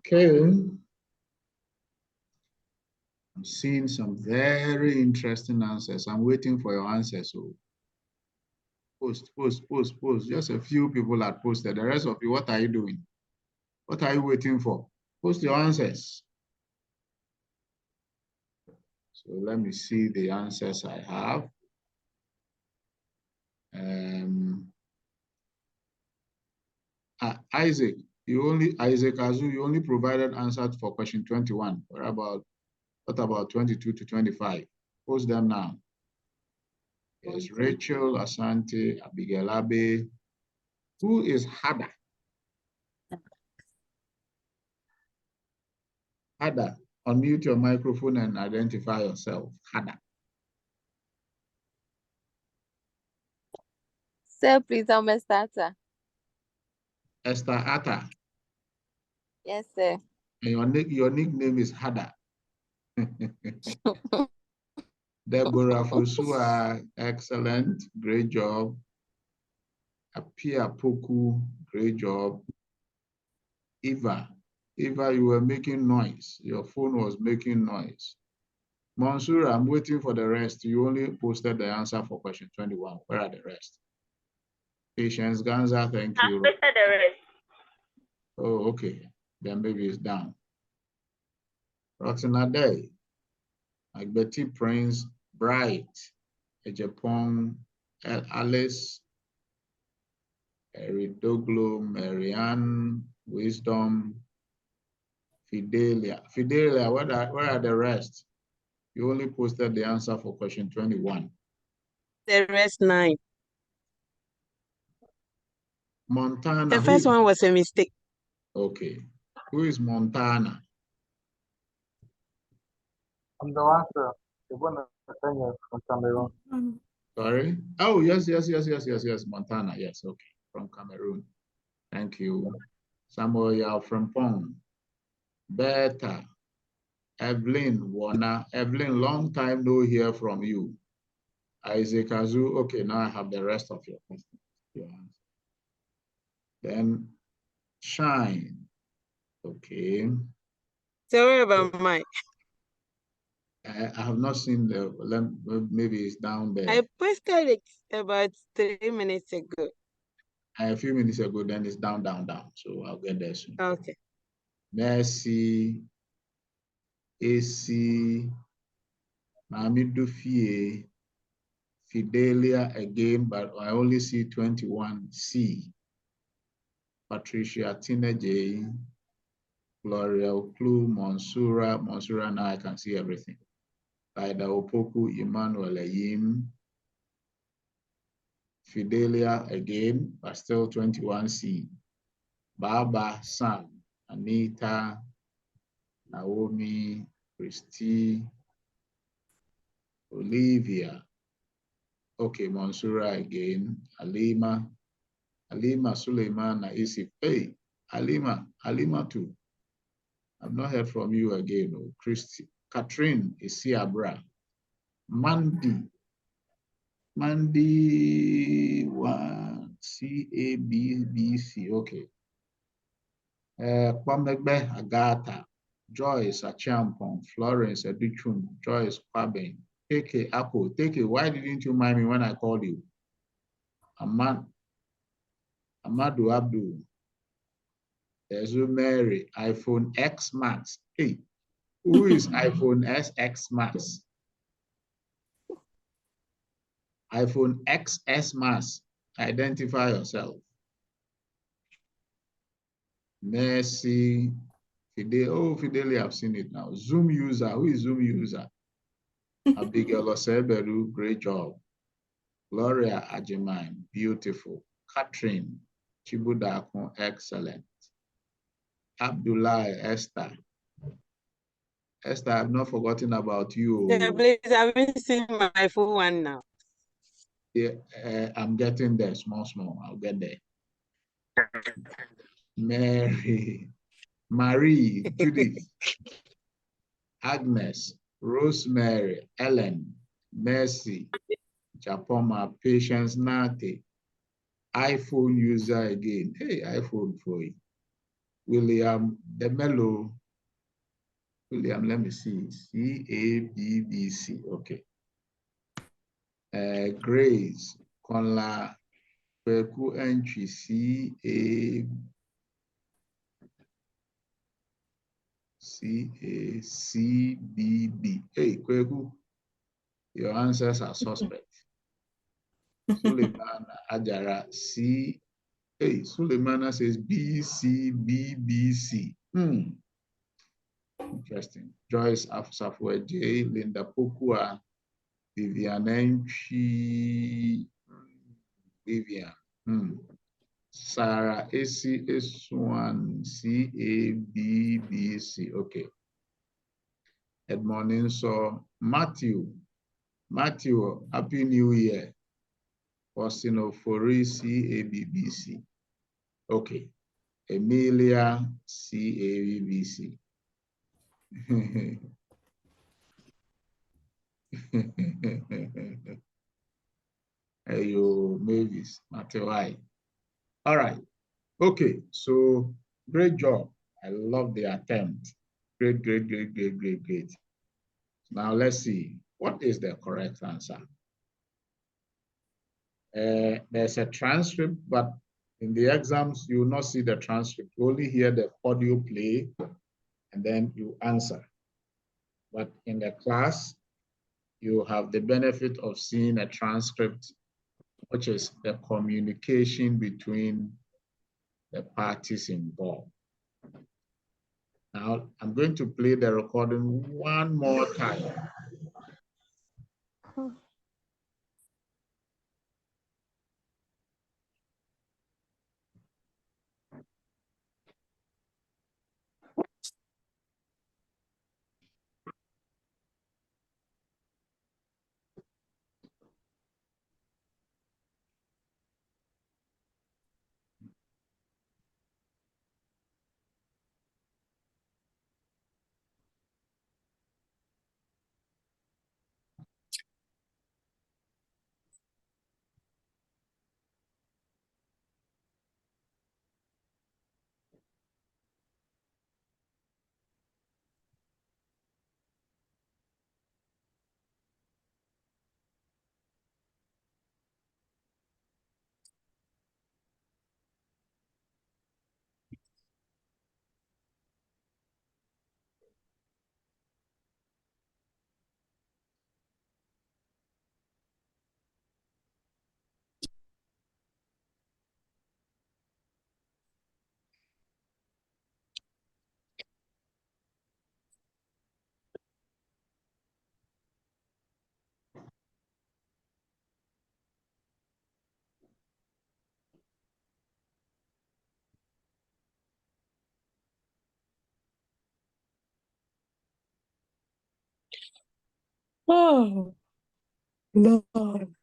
Okay. I'm seeing some very interesting answers. I'm waiting for your answers. So post. Just a few people had posted. The rest of you, what are you doing? What are you waiting for? Post your answers. So let me see the answers I have. Isaac Azu, you only provided answers for question 21. What about 22 to 25? Post them now. Yes, Rachel, Asante, Abigail Abe. Who is Hada? Hada, unmute your microphone and identify yourself. Hada. Sir, please, I'm a starter. Esther Atta. Yes, sir. And your nickname is Hada. Deborah Fosua, excellent, great job. Apia Poku, great job. Eva, you were making noise. Your phone was making noise. Mansour, I'm waiting for the rest. You only posted the answer for question 21. Where are the rest? Patience Ganza, thank you. I posted the rest. Oh, okay. Then maybe it's down. Roxana Day, Betty Prince, Bright, Ejapong, Alice, Eridoglo, Marianne, Wisdom, Fidelia. Fidelia, where are the rest? You only posted the answer for question 21. The rest 9. Montana. The first one was a mistake. Okay. Who is Montana? I'm the one, sir. The one from Cameroon. Sorry? Oh, yes. Montana. Yes, okay. From Cameroon. Thank you. Samuel Yao from Pong. Beta. Evelyn Warner. Evelyn, long time no hear from you. Isaac Azu. Okay, now I have the rest of your questions. Yeah. Then Shine. Okay. Sorry about mine. I have not seen the, maybe it's down there. I posted it about 3 minutes ago. A few minutes ago, then it's down. So I'll get there soon. Okay. Mercy, AC, Mamidu Fie, Fidelia again, but I only see 21C. Patricia Tina J, Gloria Oklu, Monsura, now I can see everything. Ida Opoku, Emmanuel Ayim, Fidelia again, but still 21C. Baba, Sam, Anita, Naomi, Christy, Olivia. Okay, Monsura again. Alima Suleiman, Isif. Hey, Alima too. I've not heard from you again. Oh, Christy, Catherine Isiabra, Mandy 1 CABBC. Okay. Kwamegbe Agata, Joyce Achampong, Florence Educhum, Joyce Kwaben, Take Apple. Take it. Why didn't you mind me when I called you? Amadou Abdul. Ezu Mary, iPhone X Max. Hey, who is iPhone SX Max? iPhone XS Max. Identify yourself. Mercy. Fidelia, I've seen it now. Zoom user. Who is Zoom user? Abigail Oseberu, great job. Gloria Ajimine, beautiful. Catherine Chibudakon, excellent. Abdullah Esther. Esther, I've not forgotten about you. Yeah, please, I haven't seen my full one now. Yeah, I'm getting there, small. I'll get there. Marie, Judith, Agnes, Rosemary, Ellen, Mercy, Japoma, Patience, Nate, iPhone user again. Hey, iPhone for you. William Demelo. William, let me see. CABBC. Okay. Grace, Konla, Kweku entry CACBB. Hey, Kweku, your answers are suspect. Suleiman Ajara, Hey, Suleimana says BCBBC. Interesting. Joyce Afsafwe J, Linda Pokua, Vivian Enchi, Vivian. Sarah AC S1 CABBC. Okay. Edmondin so Matthew, Happy New Year. Osinofori CABBC. Okay. Emilia CABBC. You Mavis, Matewai. All right. Okay, so great job. I love the attempt. Great, great, great, great, great, great. Now let's see. What is the correct answer? There's a transcript, but in the exams, you will not see the transcript. You only hear the audio play, and then you answer. But in the class, you have the benefit of seeing a transcript, which is the communication between the parties involved. Now, I'm going to play the recording one more time. Oh, Lord.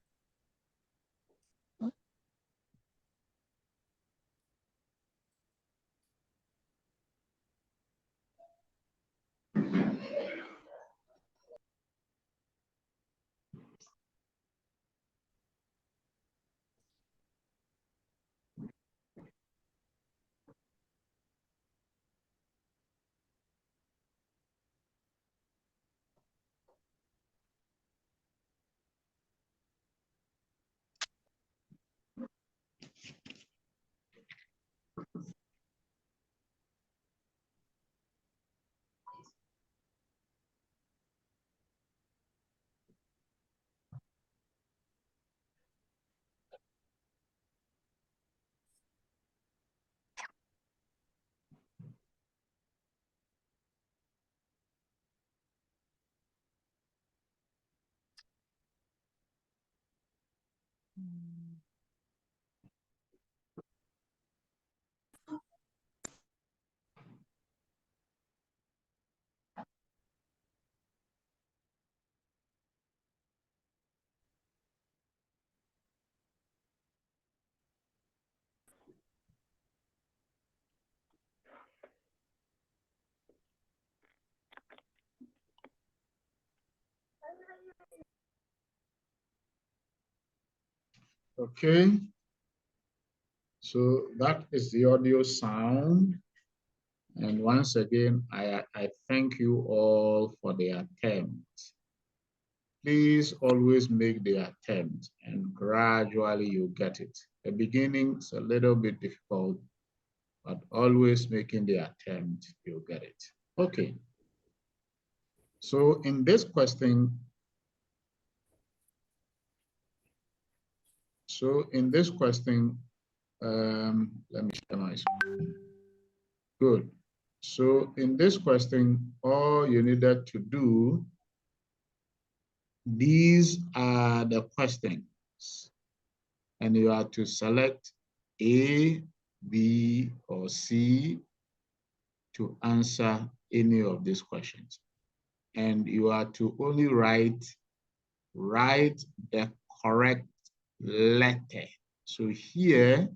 Okay. So that is the audio sound. And once again, I thank you all for the attempt. Please always make the attempt and gradually you get it. The beginning is a little bit difficult, but always making the attempt, you'll get it. Okay. So in this question, let me share my screen. Good. So in this question, all you needed to do, these are the questions, and you are to select A, B, or C to answer any of these questions. And you are to only write the correct letter. So here,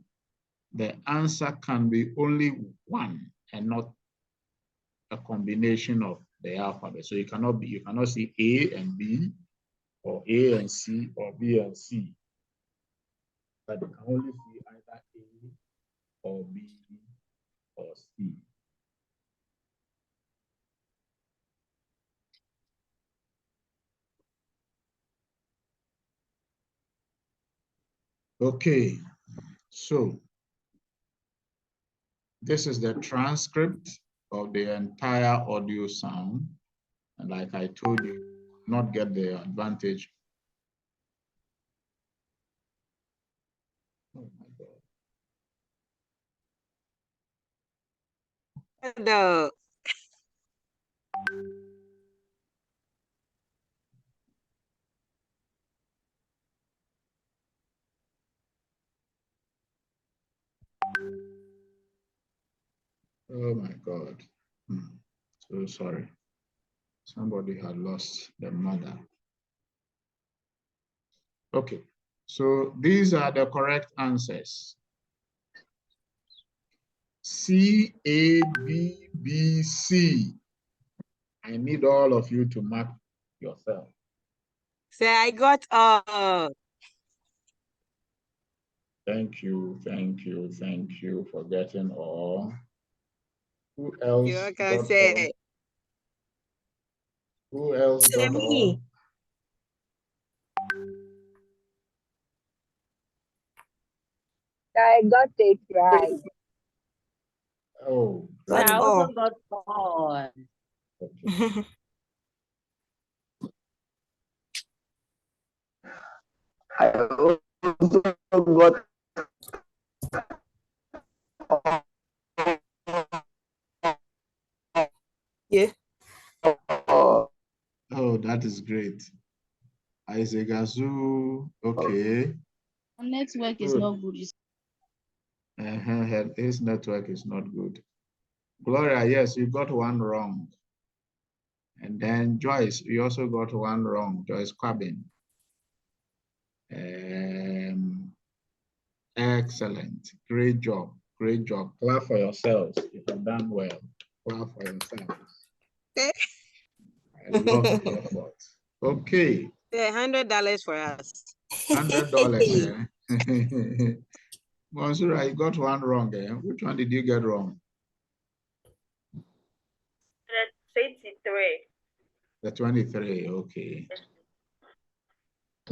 the answer can be only one and not a combination of the alphabet. So you cannot see A and B, or A and C, or B and C. But you can only see either A or B or C. Okay, so this is the transcript of the entire audio sound. And like I told you, not get the advantage. Oh my God. No. Oh my God. So sorry. Somebody had lost their mother. Okay, so these are the correct answers. C, A, B, B, C. I need all of you to mark yourself. Say, I got Thank you, thank you, thank you for getting all. Who else got all? Who else got all? I got it right. Oh. I also got all. Okay. I also got yeah. Oh, that is great. Isaac Azu, okay. Network is not good. His network is not good. Gloria, yes, you got one wrong. And then Joyce, you also got one wrong. Joyce Quabin. Excellent. Great job. Great job. Clap for yourselves. You have done well. Clap for yourselves. I love the effort. Okay. $100 for us. $100. Monsura, you got one wrong. Which one did you get wrong? 23. The 23. Okay.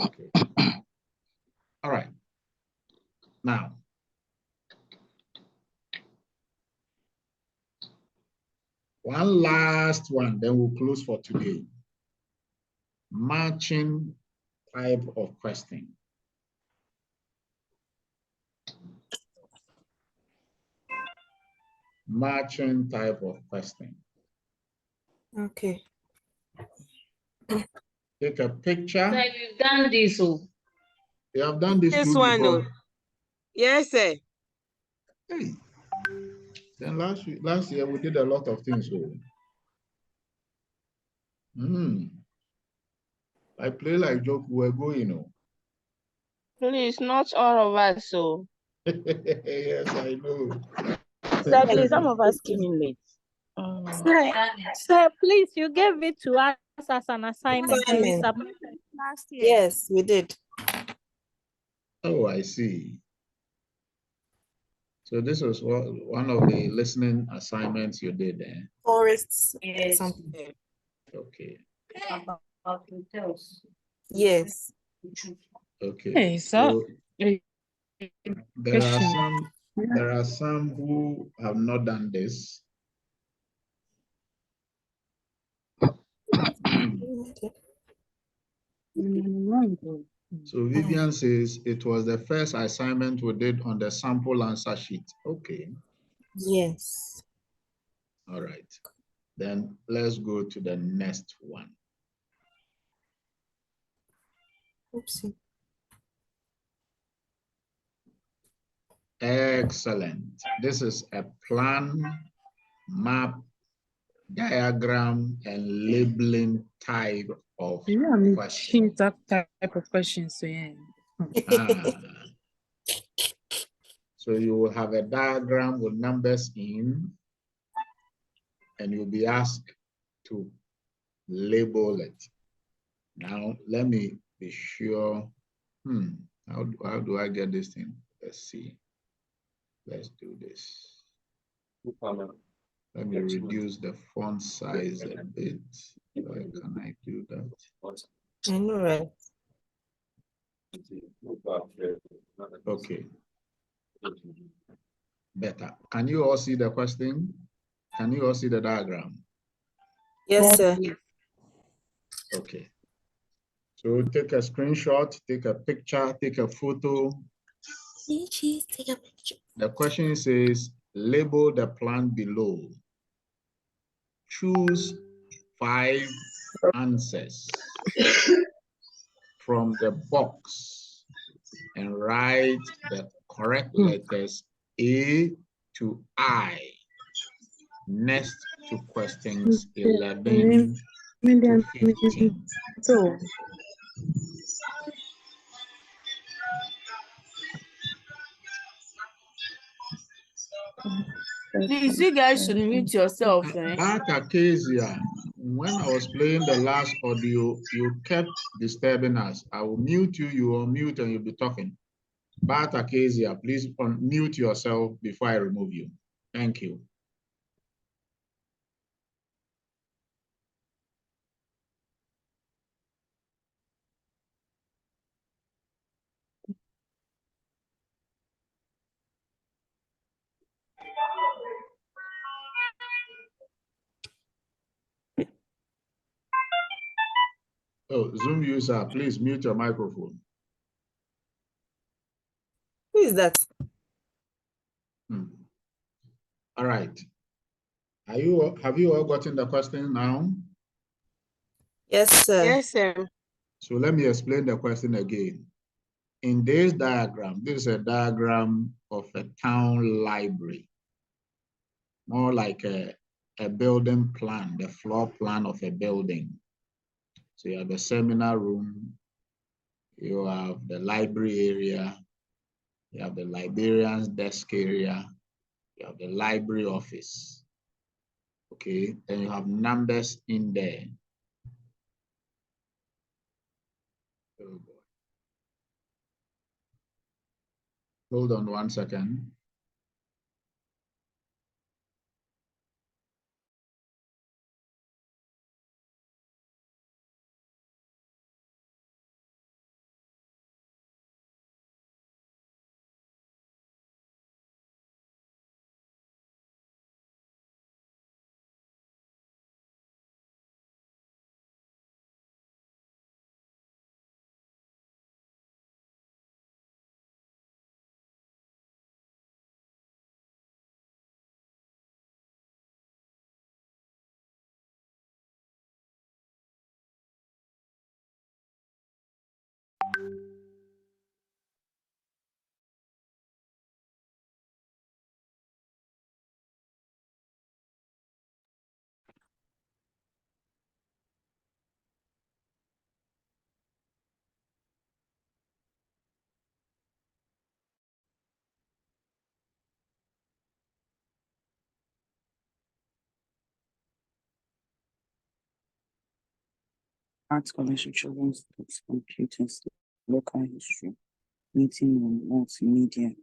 Okay. All right. Now, one last one, then we'll close for today. Matching type of question. Matching type of question. Okay. Take a picture. So you've done this. You have done this This too one, before. no. Yes, sir. Hey. Then last year we did a lot of things. I play like joke, we're going, Please, not all of us, so. Yes, I know. Sadly, some of us came in late. Sir, please, you gave it to us as an assignment. We submitted last year. Yes, we did. Oh, I see. So this was one of the listening assignments you did there. Forests. Yes. Okay. About hotels. Yes. Okay. Hey, so there are some who have not done this. So Vivian says it was the first assignment we did on the sample answer sheet. Okay. Yes. All right. Then let's go to the next one. Oopsie. Excellent. This is a plan, map, diagram, and labeling type of question. That type of questions. So yeah. So you will have a diagram with numbers in, and you'll be asked to label it. Now, let me be sure. How do I get this thing? Let's see. Let's do this. Let me reduce the font size a bit. Why can I do that? I know, right? Okay. Better. Can you all see the question? Can you all see the diagram? Yes, sir. Okay. So take a screenshot, take a picture, take a photo. Take a picture. The question says, label the plant below. Choose 5 answers from the box and write the correct letters A to I next to questions 11 to 15. Please, you guys should mute yourself. But Acacia, when I was playing the last audio, you kept disturbing us. I will mute you, you will mute and you'll be talking. But Acacia, please unmute yourself before I remove you. Thank you. Oh, Zoom user, please mute your microphone. Who is that? All right. Have you all gotten the question now? Yes, sir. Yes, sir. So let me explain the question again. In this diagram, this is a diagram of a town library, more like a building plan, the floor plan of a building. So you have the seminar room, you have the library area, you have the librarian's desk area, you have the library office. Okay, then you have numbers in there. Oh boy. Hold on 1 second. Arts Commission, Children's Books, Computers, Local History, Meeting on Multimedia.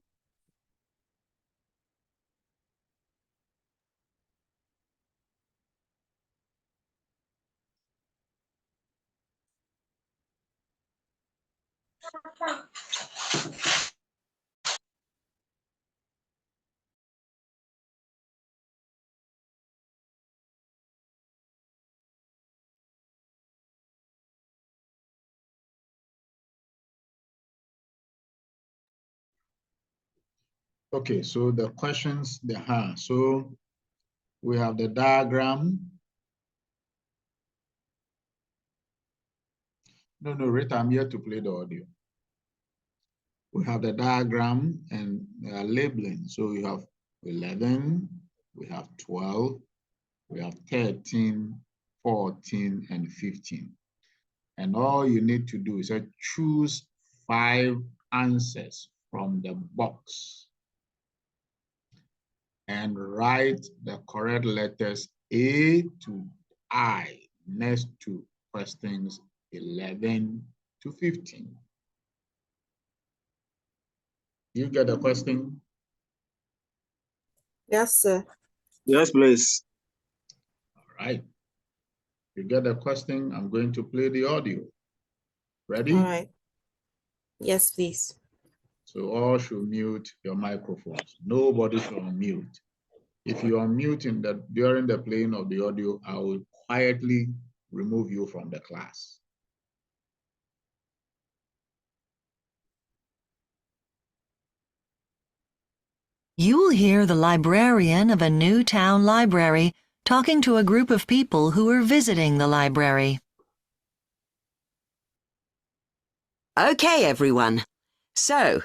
Okay, so the questions they have. So we have the diagram. No, Rita, I'm here to play the audio. We have the diagram and labeling. So you have 11, we have 12, we have 13, 14, and 15. And all you need to do is choose 5 answers from the box and write the correct letters A to I next to questions 11 to 15. You get the question? Yes, sir. Yes, please. All right. You get the question, I'm going to play the audio. Ready? All right. Yes, please. So all should mute your microphones. Nobody should unmute. If you unmute during the playing of the audio, I will quietly remove you from the class. You will hear the librarian of a new town library talking to a group of people who are visiting the library. Okay, everyone. So,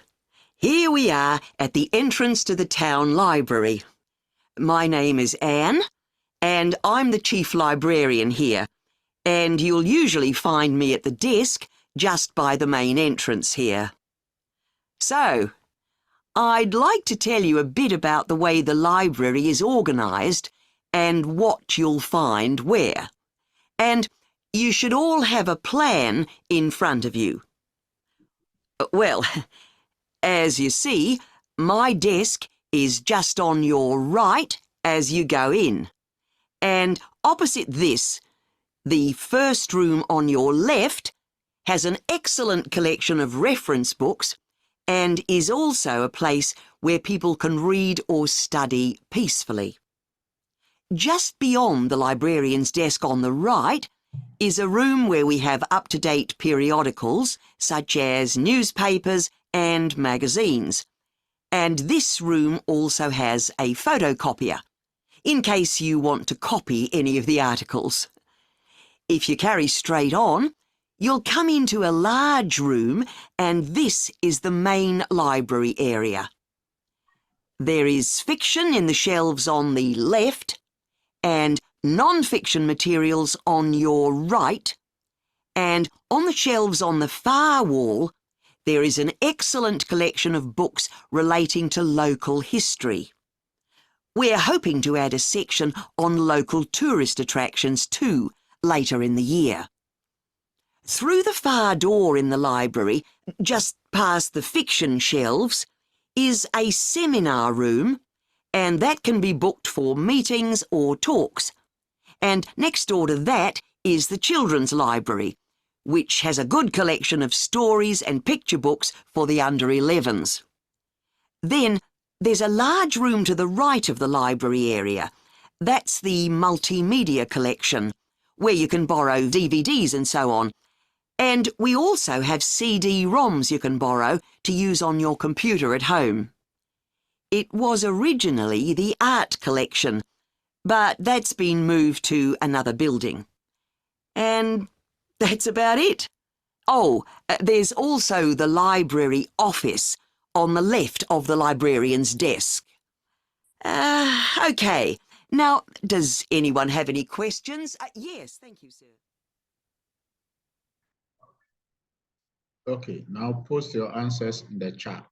here we are at the entrance to the town library. My name is Anne, and I'm the chief librarian here, and you'll usually find me at the desk just by the main entrance here. So, I'd like to tell you a bit about the way the library is organised and what you'll find where. And you should all have a plan in front of you. Well, as you see, my desk is just on your right as you go in. And opposite this, the first room on your left has an excellent collection of reference books and is also a place where people can read or study peacefully. Just beyond the librarian's desk on the right is a room where we have up-to-date periodicals such as newspapers and magazines. And this room also has a photocopier, in case you want to copy any of the articles. If you carry straight on, you'll come into a large room, and this is the main library area. There is fiction in the shelves on the left, and non-fiction materials on your right, and on the shelves on the far wall, there is an excellent collection of books relating to local history. We're hoping to add a section on local tourist attractions too, later in the year. Through the far door in the library, just past the fiction shelves, is a seminar room, and that can be booked for meetings or talks. And next door to that is the children's library, which has a good collection of stories and picture books for the under 11s. Then there's a large room to the right of the library area. That's the multimedia collection, where you can borrow DVDs and so on. And we also have CD-ROMs you can borrow to use on your computer at home. It was originally the art collection, but that's been moved to another building. And that's about it. Oh, there's also the library office on the left of the librarian's desk. Okay. Now, does anyone have any questions? Yes, thank you, sir. Okay, now post your answers in the chat.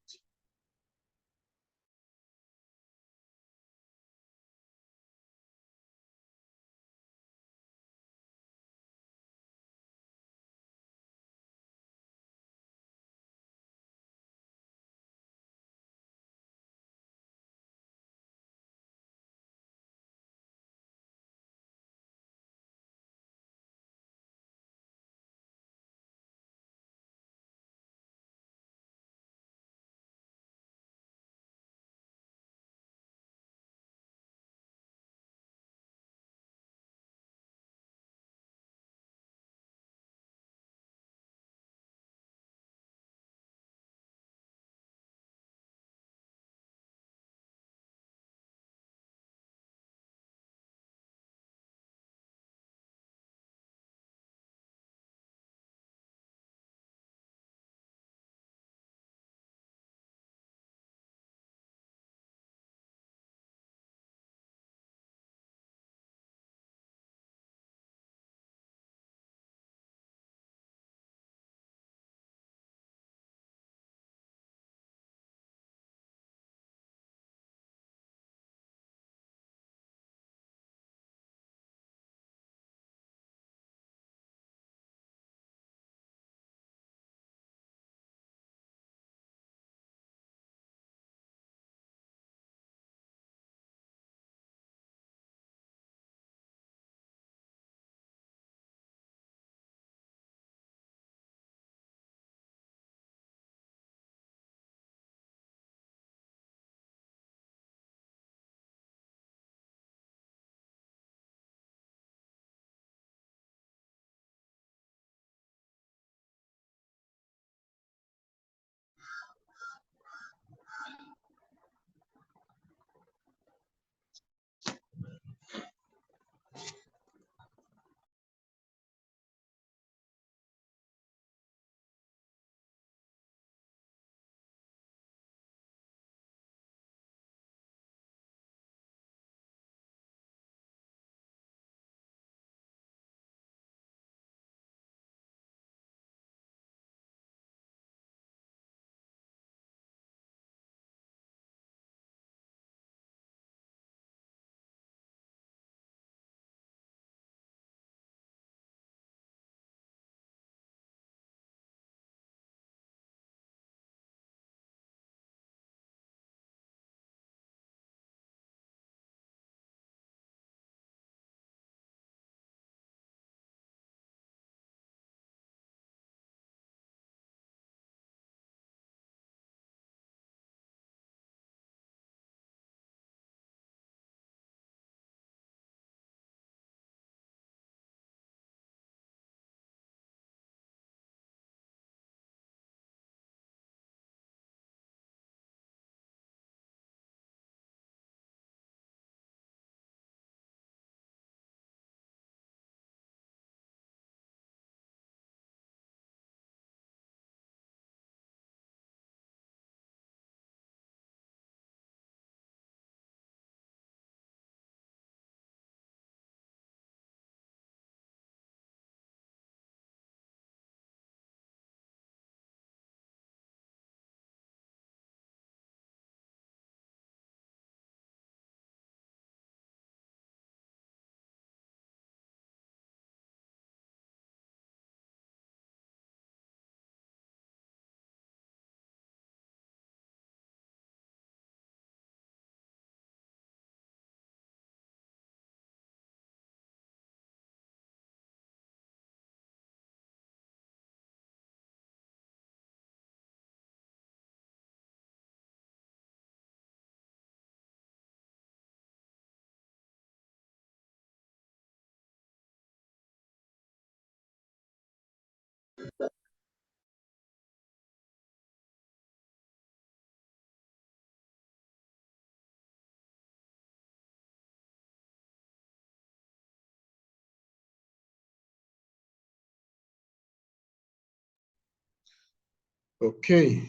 Okay,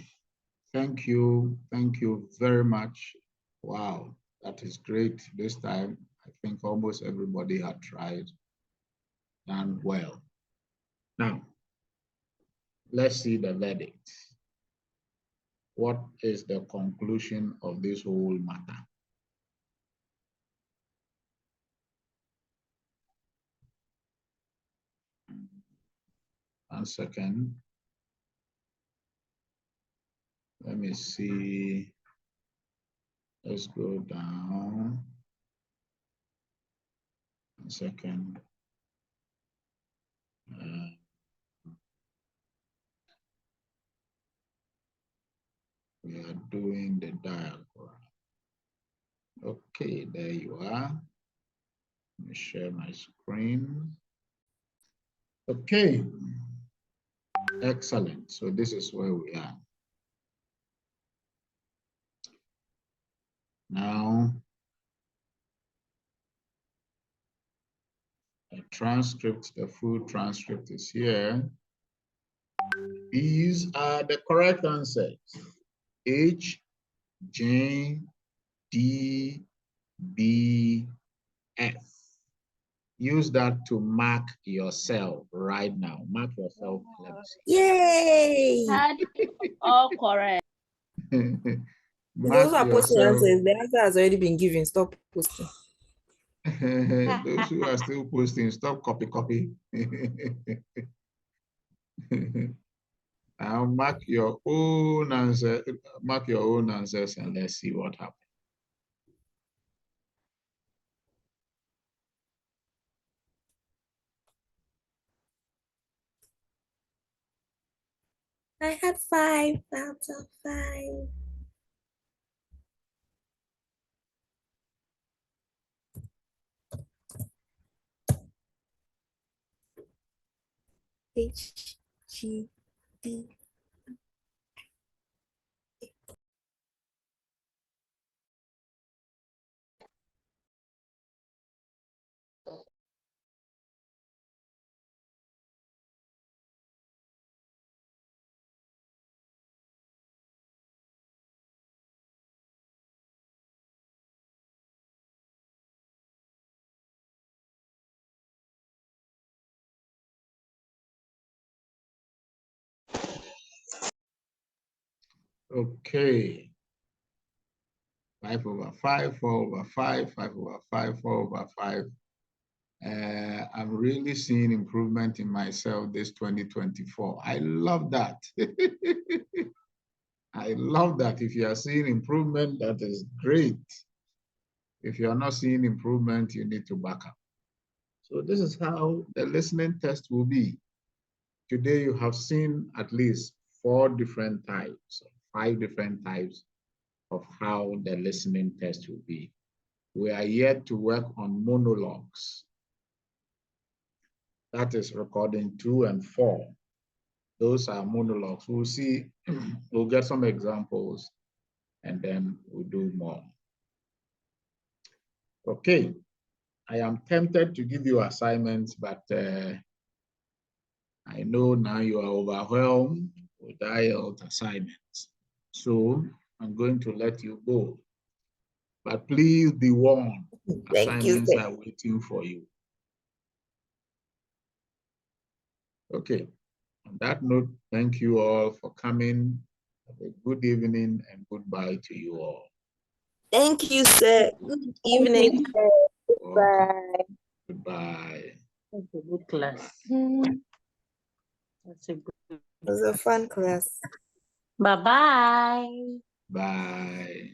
thank you very much. Wow, that is great. This time, I think almost everybody had tried and well. Now, let's see the verdict. What is the conclusion of this whole matter? One second. Let me see. Let's go down. 1 second. We are doing the diagram. Okay, there you are. Let me share my screen. Okay, excellent. So this is where we are. Now, a transcript, the full transcript is here. These are the correct answers. H, J, D, B, F. Use that to mark yourself right now. Mark yourself. Yay! All correct. Those who are posting answers, the answer has already been given. Stop posting. Those who are still posting, stop copy. Now mark your own answer, and let's see what happens. I had 5 out of 5. H, G, D. Okay. 5 over 5, 4 over 5, 5 over 5, 4 over 5. I'm really seeing improvement in myself this 2024. I love that. I love that. If you are seeing improvement, that is great. If you are not seeing improvement, you need to back up. So this is how the listening test will be. Today you have seen at least 4 different types, 5 different types of how the listening test will be. We are yet to work on monologues. That is recording 2 and 4. Those are monologues. We'll see, we'll get some examples and then we'll do more. Okay, I am tempted to give you assignments, but I know now you are overwhelmed with IELTS assignments. So I'm going to let you go. But please be warned, assignments are waiting for you. Okay, on that note, thank you all for coming. Have a good evening and goodbye to you all. Thank you, sir. Good evening. Bye. Goodbye. That's a good class. That's a good. It was a fun class. Bye-bye. Bye.